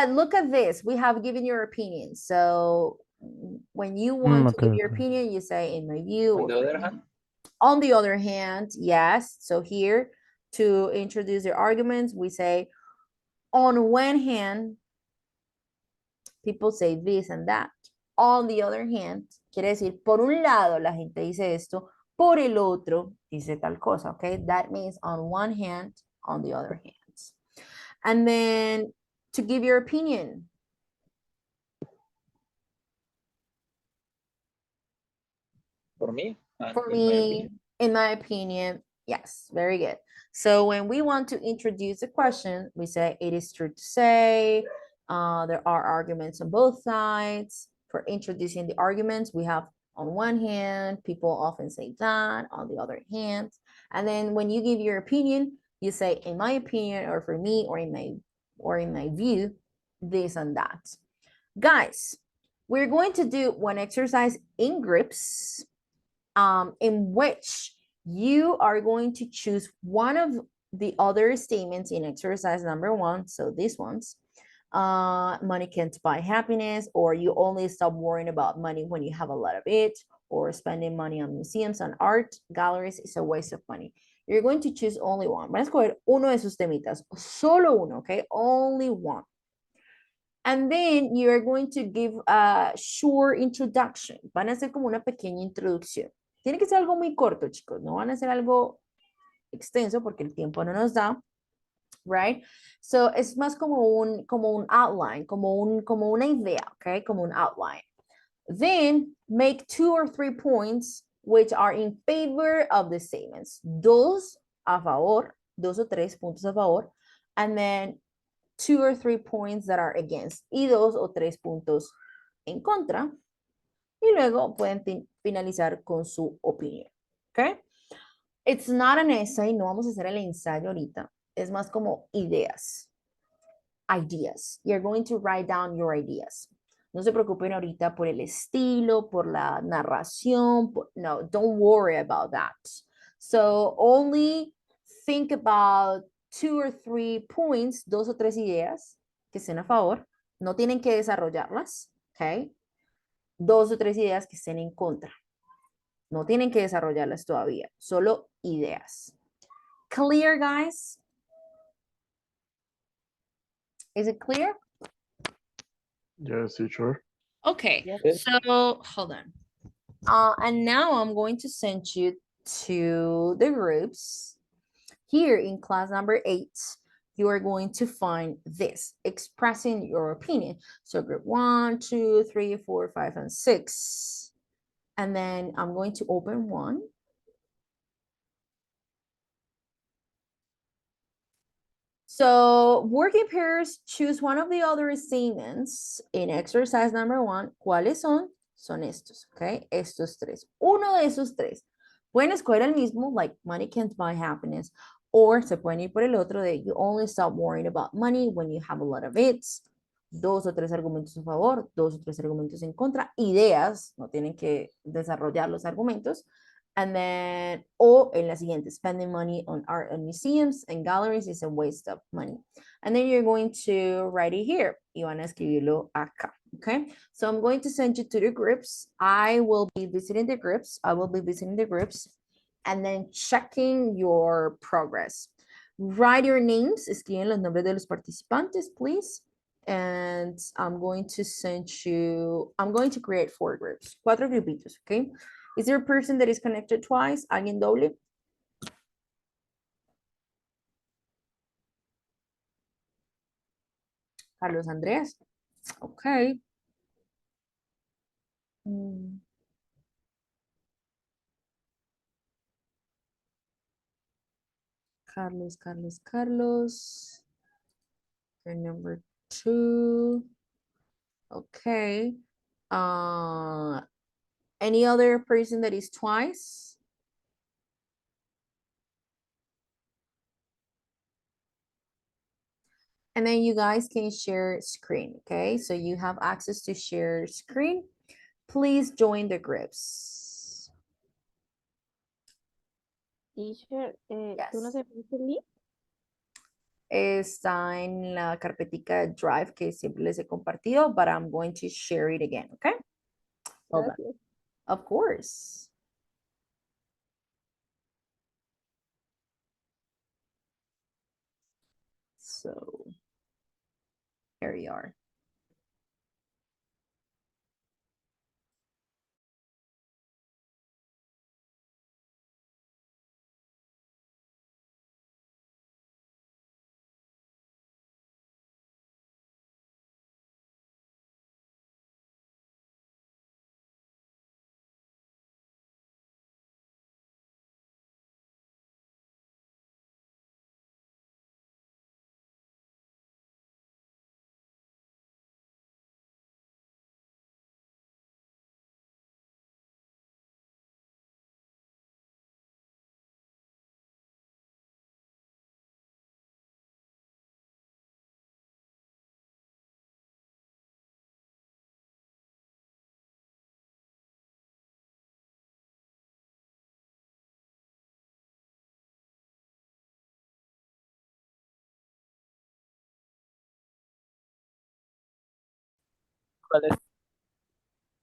look at this. We have given your opinion. So when you want to give your opinion, you say in my view. On the other hand? On the other hand, yes. So here to introduce the arguments, we say on one hand, people say this and that. On the other hand, quiere decir, por un lado, la gente dice esto, por el otro dice tal cosa, okay? That means on one hand, on the other hand. And then to give your opinion. For me, For in my me, opinion. in my opinion, yes, very good. So when we want to introduce a question, we say it is true to say. There are arguments on both sides. For introducing the arguments, we have on one hand, people often say that, on the other hand. And then when you give your opinion, you say, in my opinion, or for me, or in my view, this and that. Guys, we're going to do one exercise in groups in which you are going to choose one of the other statements in exercise number 1. So these ones, money can't buy happiness, or you only stop worrying about money when you have a lot of it, or spending money on museums and art galleries is a waste of money. You're going to choose only one. Van a escoger uno de sus temitas, solo uno, okay? Only one. And then you're going to give a short introduction. Van a hacer como una pequeña introducción. Tiene que ser algo muy corto, chicos. No van a hacer algo extenso porque el tiempo no nos da. Right? So es más como un outline, como una idea, okay? Como un outline. Then make 2 or 3 points which are in favor of the statements. 2 a favor, 2 o 3 puntos a favor, and then 2 or 3 points that are against, y 2 o 3 puntos en contra. Y luego pueden finalizar con su opinión. Okay? It's not an essay, no vamos a hacer el ensayo ahorita. Es más como ideas. Ideas. You're going to write down your ideas. No se preocupen ahorita por el estilo, por la narración. No, don't worry about that. So only think about 2 or 3 points, 2 o 3 ideas que estén a favor. No tienen que desarrollarlas, ¿ok? 2 o 3 ideas que estén en contra. No tienen que desarrollarlas todavía, solo ideas. Clear, guys? Is it clear? Yes, teacher. Okay, Yes. so hold on. And now I'm going to send you to the groups. Here in class number 8, you are going to find this, expressing your opinion. So group 1, 2, 3, 4, 5, and 6. And then I'm going to open one. So working pairs, choose one of the other statements in exercise number 1. ¿Cuáles son? Son estos, okay? Estos tres. Uno de esos tres. Pueden escoger el mismo, like money can't buy happiness, or se pueden ir por el otro de you only stop worrying about money when you have a lot of it. 2 o 3 argumentos a favor, 2 o 3 argumentos en contra. Ideas, no tienen que desarrollar los argumentos. And then, o en la siguiente, spending money on art and museums and galleries is a waste of money. And then you're going to write it here. Y van a escribirlo acá, okay? So I'm going to send you to the groups. I will be visiting the groups. And then checking your progress. Write your names. Escriben los nombres de los participantes, please. And I'm going to create 4 groups. 4 grupitos, okay? Is there a person that is connected twice? ¿Alguien doble? Carlos Andrés. Okay. Carlos. Okay, number 2. Okay. Any other person that is twice? And then you guys can share screen, okay? So you have access to share screen. Please join the groups. Teacher, ¿tú no Yes. te pones el link? Está en la carpetica de Drive que siempre les he compartido, but I'm going to share it again, okay? Hold on. Gracias. Of course. So, here you are.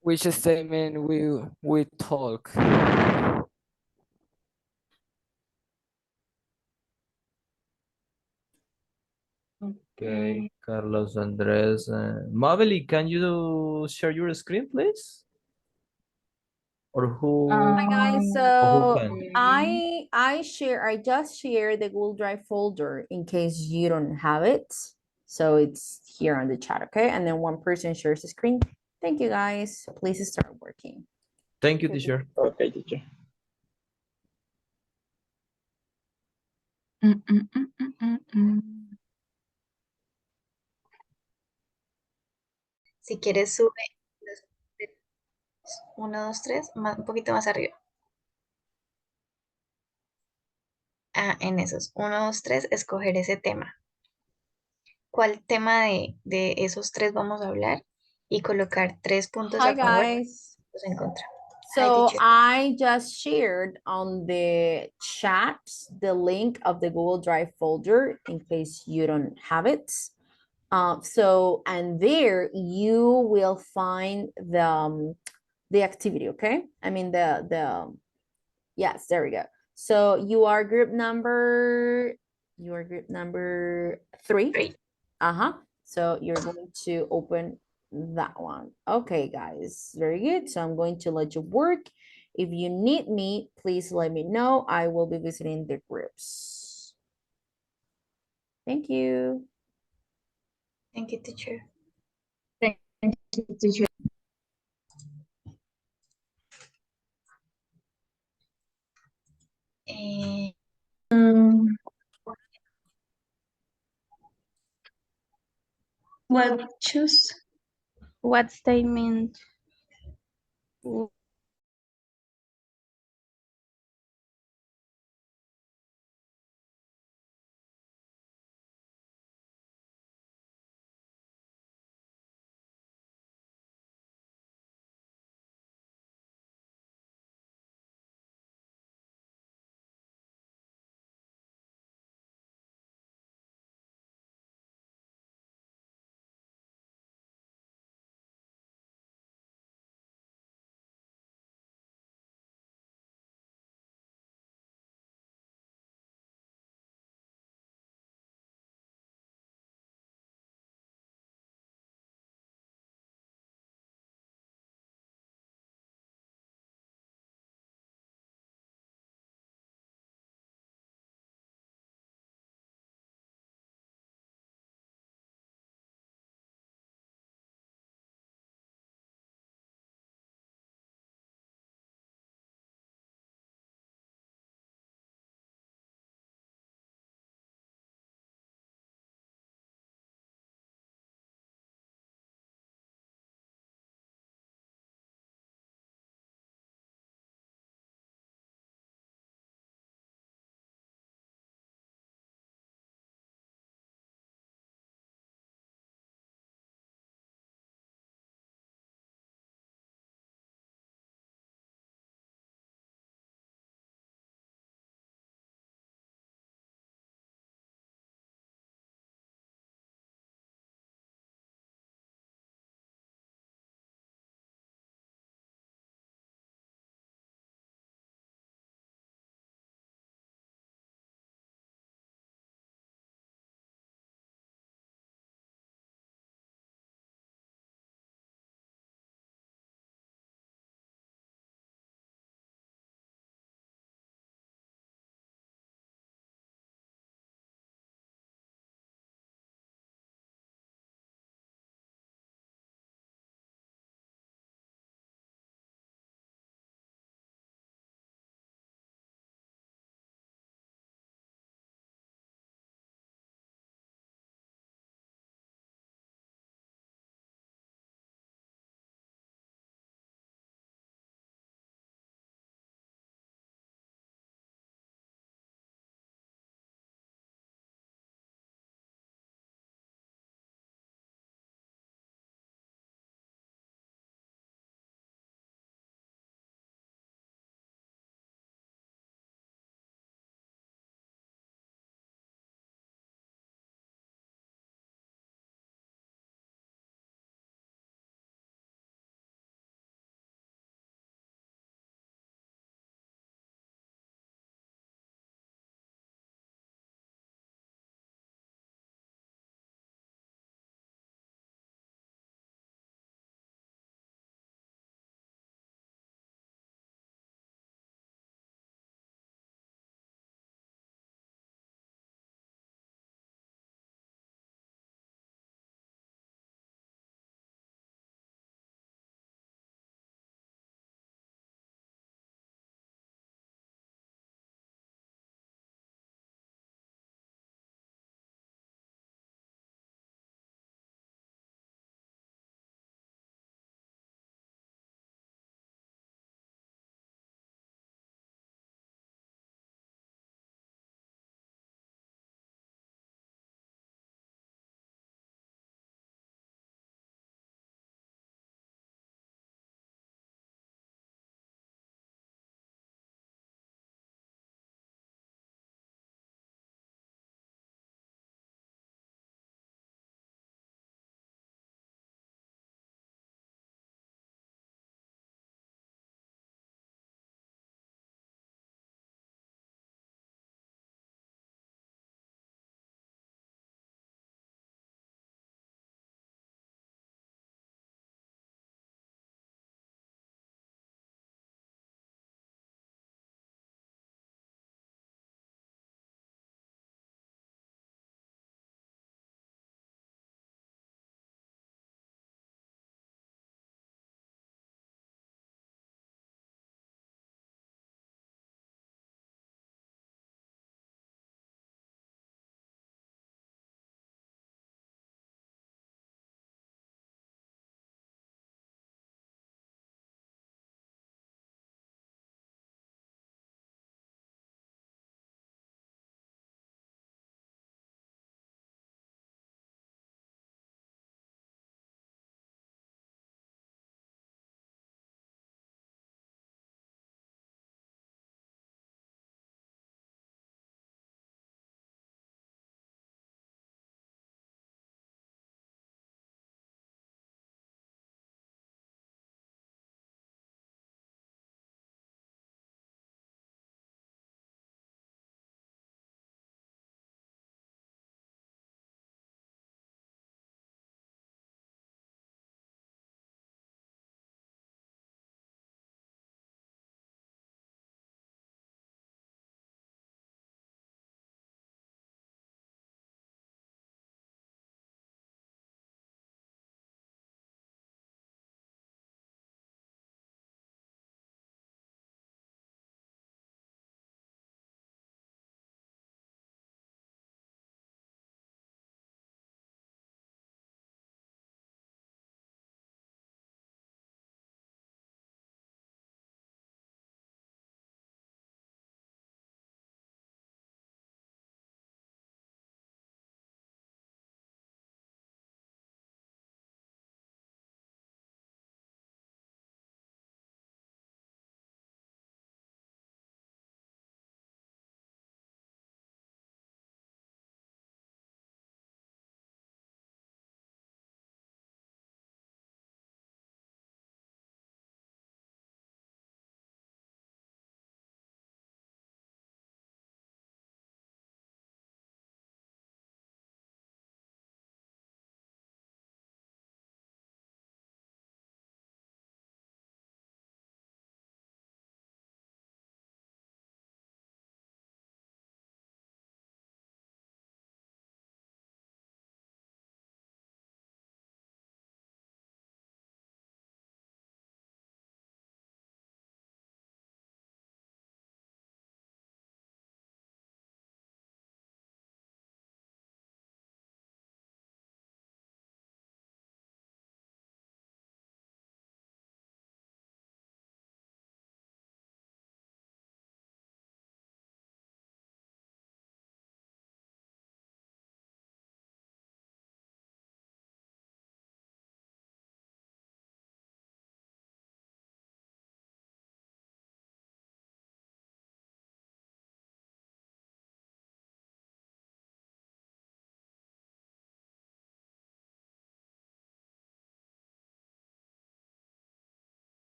Which statement we talk? Okay, Carlos Andres. Maveli, can you share your screen, please? Or who? Hi guys, Or who so can? I just share the Google Drive folder in case you don't have it. So it's here on the chat, okay? And then one person shares the screen. Thank you guys. Please start working. Thank you, teacher. Okay, teacher. Si quieres, sube los 1, 2, 3, un poquito más arriba. Ah, en esos 1, 2, 3, escoger ese tema. ¿Cuál tema de esos 3 vamos a hablar? Y colocar 3 puntos Hi a favor y guys. 2 en contra. Hi, So teacher. I just shared on the chat the link of the Google Drive folder in case you don't have it. And there you will find the activity, okay? I mean yes, there we go. So you are group number 3. Uh-huh. So you're going to open that one. Okay, guys, very good. So I'm going to let you work. If you need me, please let me know. I will be visiting the groups. Thank you. Thank you, teacher. Thank you, teacher. Well, choose. What statement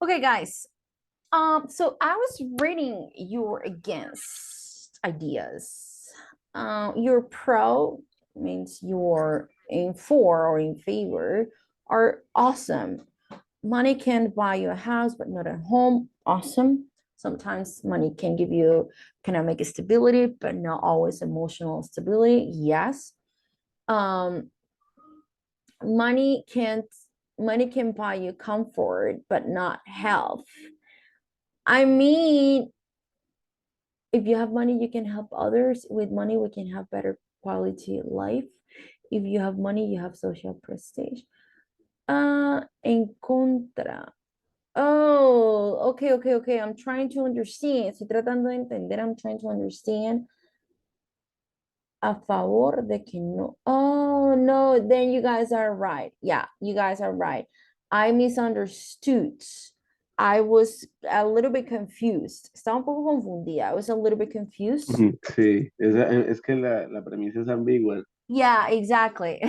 Okay, guys. So I was reading your against ideas. Your pro means you're in for or in favor are awesome. Money can buy you a house, but not a home. Awesome. Sometimes money can give you economic stability, but not always emotional stability. Yes. Um, money can't money can buy you comfort, but not health. I mean, if you have money, you can help others. With money, we can have better quality life. If you have money, you have social prestige. En contra. Oh, okay. I'm trying to understand. Estoy tratando de entender. I'm trying to understand. A favor de que no. Oh, no, then you guys are right. Yeah, you guys are right. I misunderstood. I was a little bit confused. Estaba un poco confundida. I was a little bit confused. Sí, es que la premisa es ambigua. Yeah, exactly.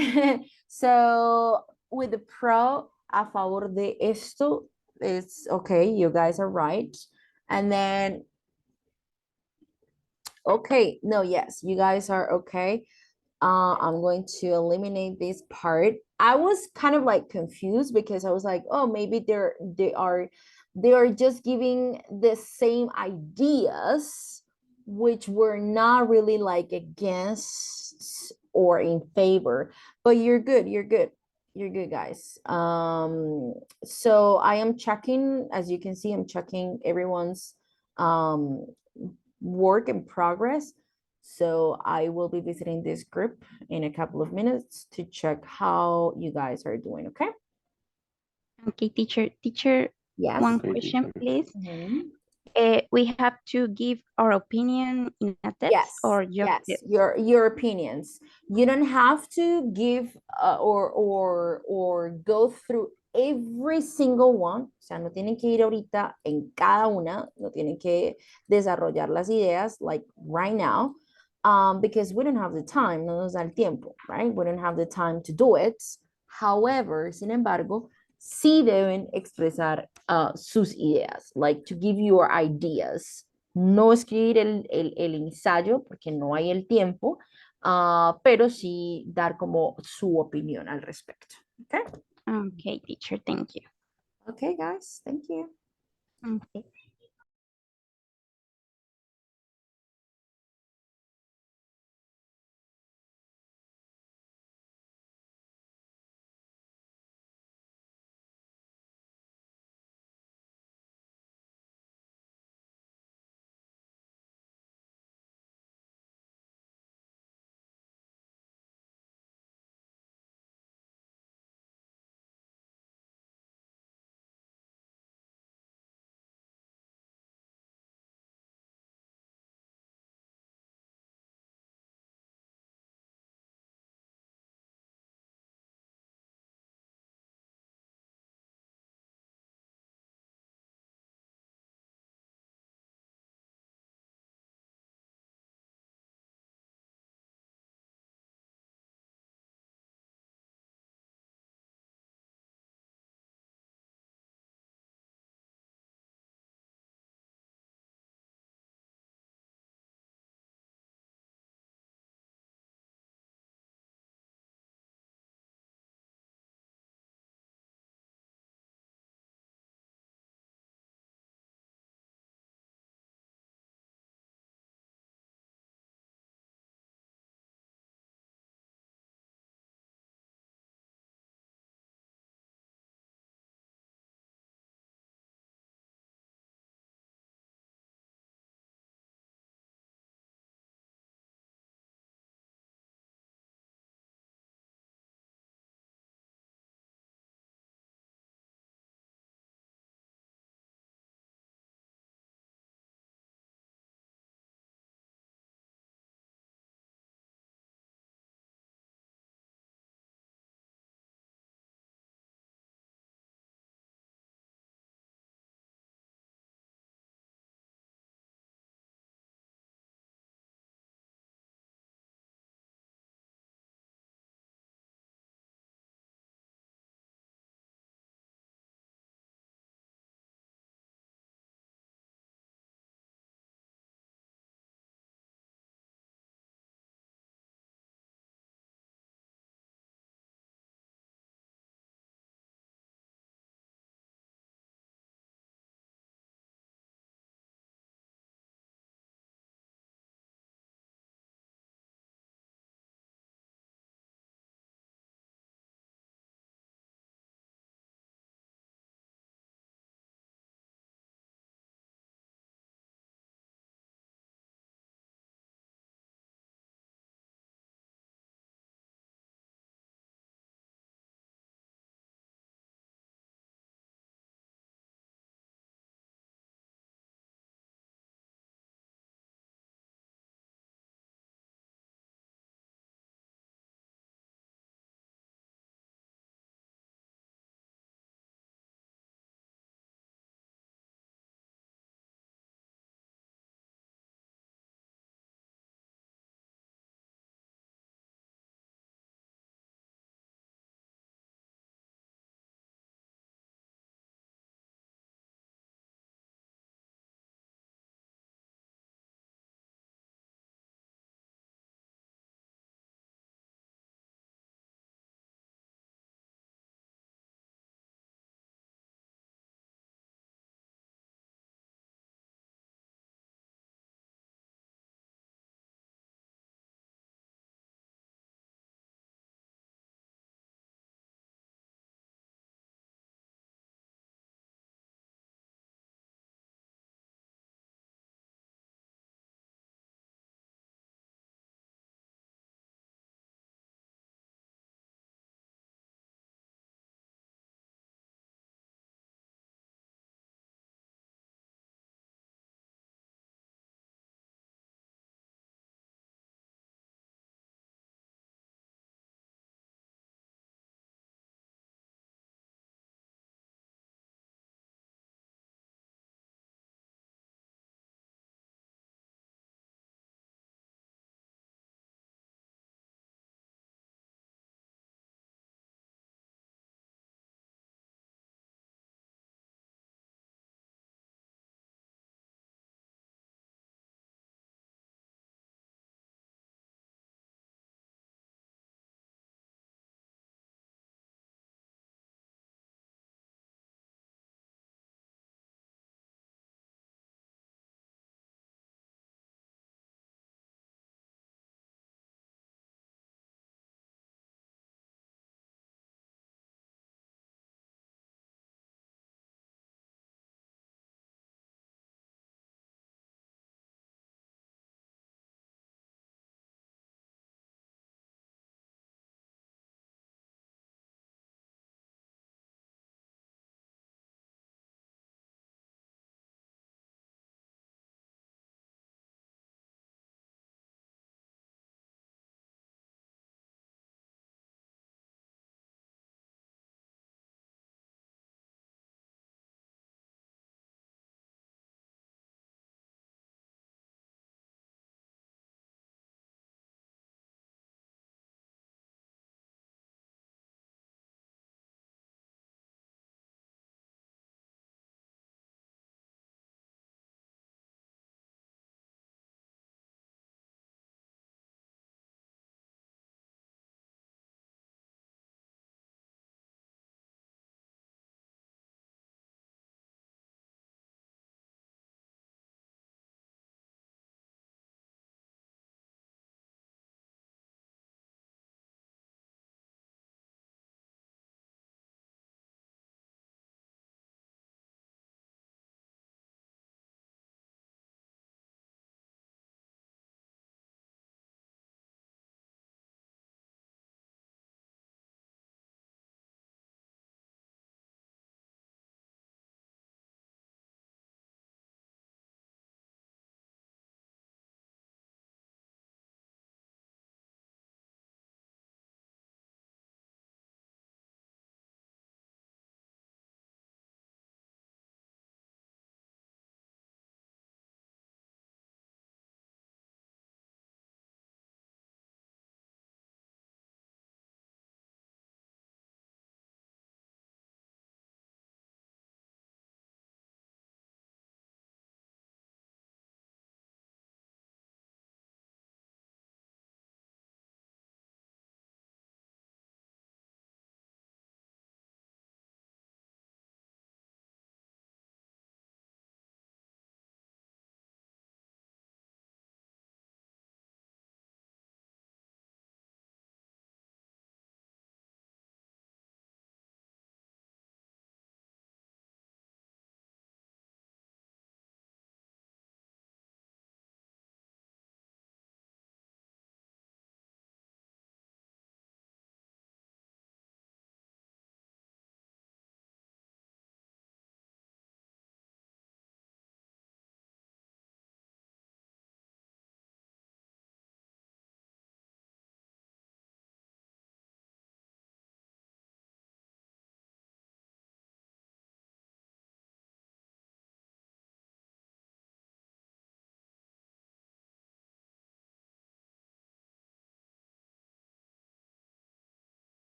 So with the pro, a favor de esto, it's okay. You guys are right. And then, okay, no, yes, you guys are okay. I'm going to eliminate this part. I was kind of like confused because I was like, oh, maybe they are just giving the same ideas, which were not really like against or in favor. But you're good, guys. So I am checking, as you can see, I'm checking everyone's um work in progress. So I will be visiting this group in a couple of minutes to check how you guys are doing, okay? Okay, teacher. Teacher, Yes. one Okay, question, teacher. please. Mhm. We have to give our opinion in a text Yes, or just yes, this? your opinions. You don't have to give or go through every single one. O sea, no tienen que ir ahorita en cada una, no tienen que desarrollar las ideas like right now, because we don't have the time, no nos da el tiempo, right? We don't have the time to do it. However, sin embargo, sí deben expresar sus ideas, like to give your ideas. No escribir el ensayo porque no hay el tiempo, pero sí dar como su opinión al respecto. Okay, Okay, teacher, thank you. okay, guys, thank you. Okay.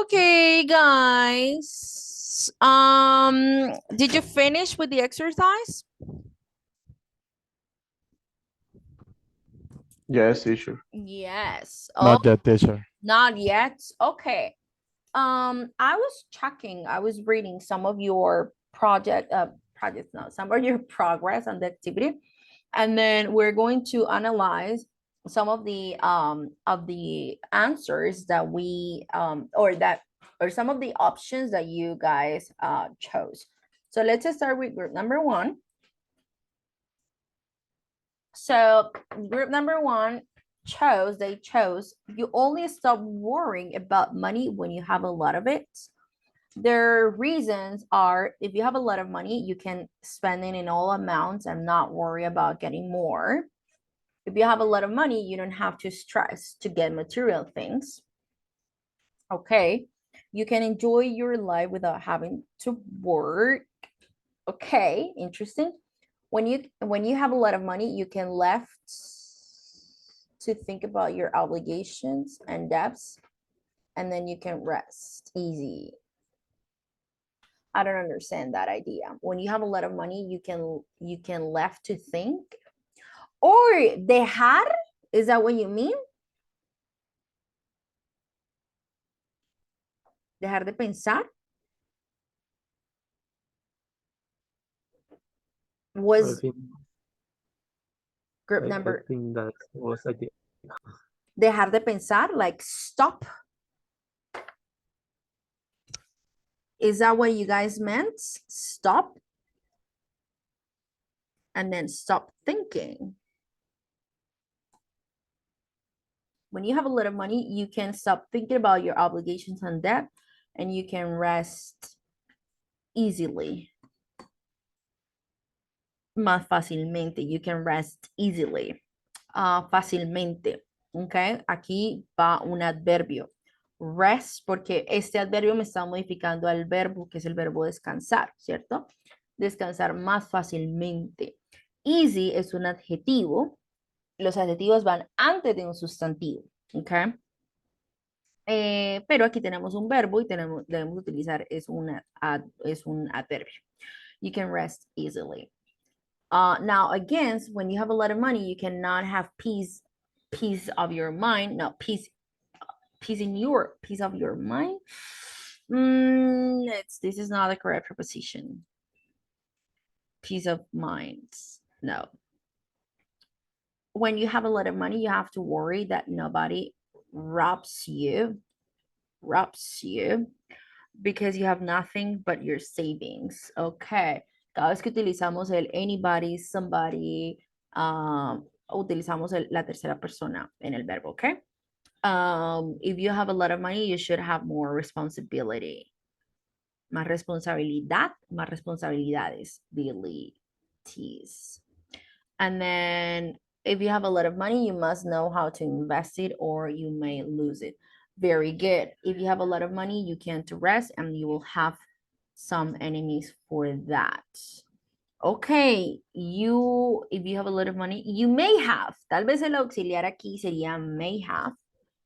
Okay, guys. Did you finish with the exercise? Yes, teacher. Yes. Not yet, teacher. Not yet. Okay. I was checking, I was reading some of your projects, no, some of your progress on the activity, and then we're going to analyze some of the answers that we or some of the options that you guys chose. So let's just start with group number one. So group number one they chose you only stop worrying about money when you have a lot of it. Their reasons are if you have a lot of money, you can spend it in all amounts and not worry about getting more. If you have a lot of money, you don't have to stress to get material things. Okay. You can enjoy your life without having to work. Okay, interesting. When you have a lot of money, you can left to think about your obligations and debts, and then you can rest easy. I don't understand that idea. When you have a lot of money, you can left to think. Or dejar, is that what you mean? Dejar de pensar? Was think, group I number think that was idea. dejar de pensar, like stop? Is that what you guys meant? Stop? And then stop thinking. When you have a lot of money, you can stop thinking about your obligations and debt, and you can rest easily. Más fácilmente. You can rest easily. Fácilmente. Ok. Aquí va un adverbio. Rest, porque este adverbio me está modificando al verbo, que es el verbo descansar, ¿cierto? Descansar más fácilmente. Easy es un adjetivo. Los adjetivos van antes de un sustantivo. Ok. Pero aquí tenemos un verbo y debemos utilizar es un adverbio. You can rest easily. Now, again, when you have a lot of money, you cannot have peace of your mind. No, peace of your mind. This is not the correct preposition. Peace of mind. No. When you have a lot of money, you have to worry that nobody robs you because you have nothing but your savings. Okay. Cada vez que utilizamos el anybody, somebody, utilizamos la tercera persona en el verbo, okay? If you have a lot of money, you should have more responsibility. Más responsabilidad, más responsabilidades, abilities. And then if you have a lot of money, you must know how to invest it or you may lose it. Very good. If you have a lot of money, you can't rest and you will have some enemies for that. Okay, if you have a lot of money, you may have. Tal vez el auxiliar aquí sería may have,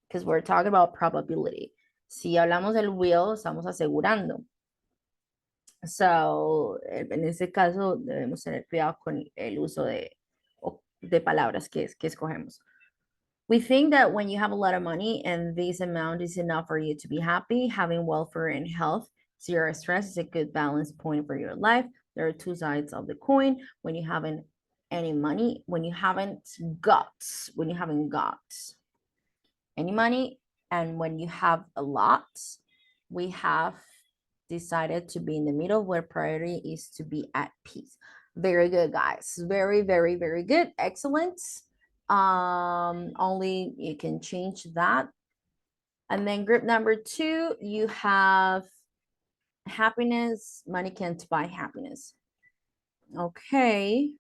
because we're talking about probability. Si hablamos del will, estamos asegurando. So, en ese caso, debemos tener cuidado con el uso de palabras que escogemos. We think that when you have a lot of money and this amount is enough for you to be happy, having welfare and health, zero stress is a good balance point for your life. There are two sides of the coin. When you haven't any money, when you haven't got any money, and when you have a lot, we have decided to be in the middle where priority is to be at peace. Very good, guys. Very, very, very good. Excellent. Only you can change that. And then group number 2, you have happiness. Money can't buy happiness. Okay.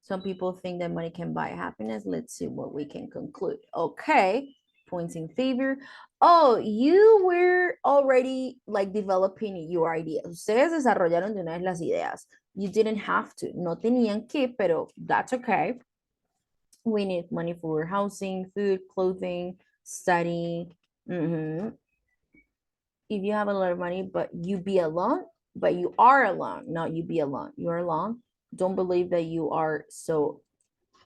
Some people think that money can buy happiness. Let's see what we can conclude. Okay. Points in favor. Oh, you were already like developing your ideas. Ustedes desarrollaron de una vez las ideas. You didn't have to. No tenían que, pero that's okay. We need money for housing, food, clothing, study. if you have a lot of money, but you be alone, but you are alone, not you be alone. You are alone. Don't believe that you are so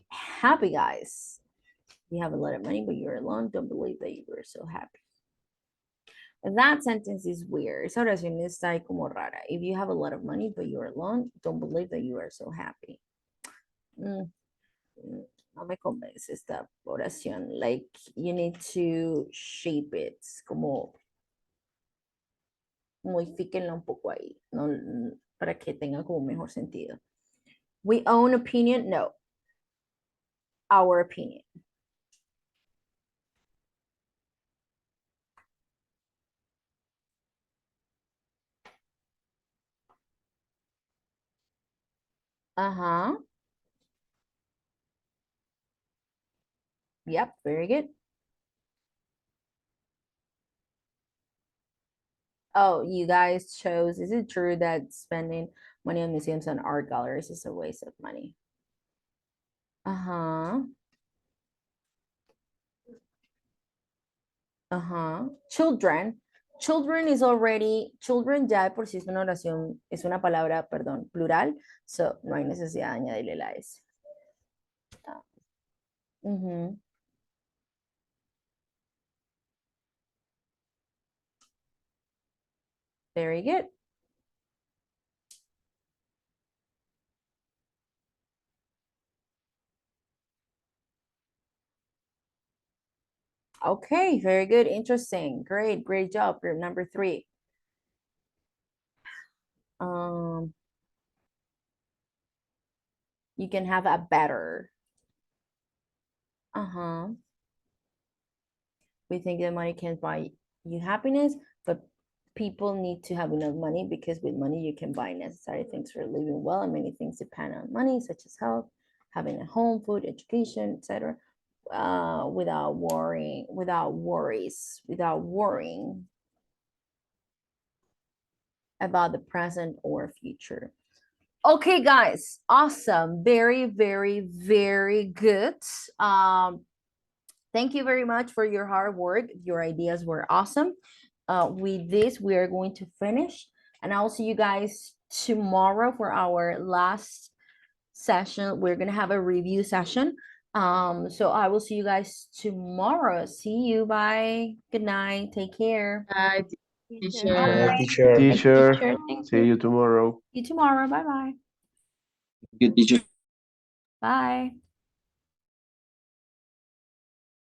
happy, guys. You have a lot of money, but you're alone. Don't believe that you were so happy. That sentence is weird. Esa oración está ahí como rara. If you have a lot of money, but you're alone, don't believe that you are so happy. No me convence esta oración. Like, you need to shape it. Como modifíquenla un poco ahí. No, para que tenga como mejor sentido. We own opinion? No. Our opinion. Uh-huh. Yep, very good. Oh, you guys chose, is it true that spending money on museums and art galleries is a waste of money? Uh-huh. Uh-huh. Children. Children is already, children ya de por sí es una oración, es una palabra, perdón, plural, so no hay necesidad de añadirle la S. Mhm. Very good. Okay, very good. Interesting. Great job. Group number 3. You can have a better. Uh-huh. We think that money can buy you happiness, but people need to have enough money because with money you can buy necessary things for living well, and many things depend on money, such as health, having a home, food, education, etc. Without worrying about the present or future. Okay, guys, awesome. Very, very, very good. Thank you very much for your hard work. Your ideas were awesome. With this, we are going to finish, and I'll see you guys tomorrow for our last session. We're gonna have a review session. So I will see you guys tomorrow. See you. Bye. Good night. Take care. Bye, Teacher. Bye, Bye. teacher. Teacher, Thank see you tomorrow. See you tomorrow. Bye bye. Good teacher. Bye.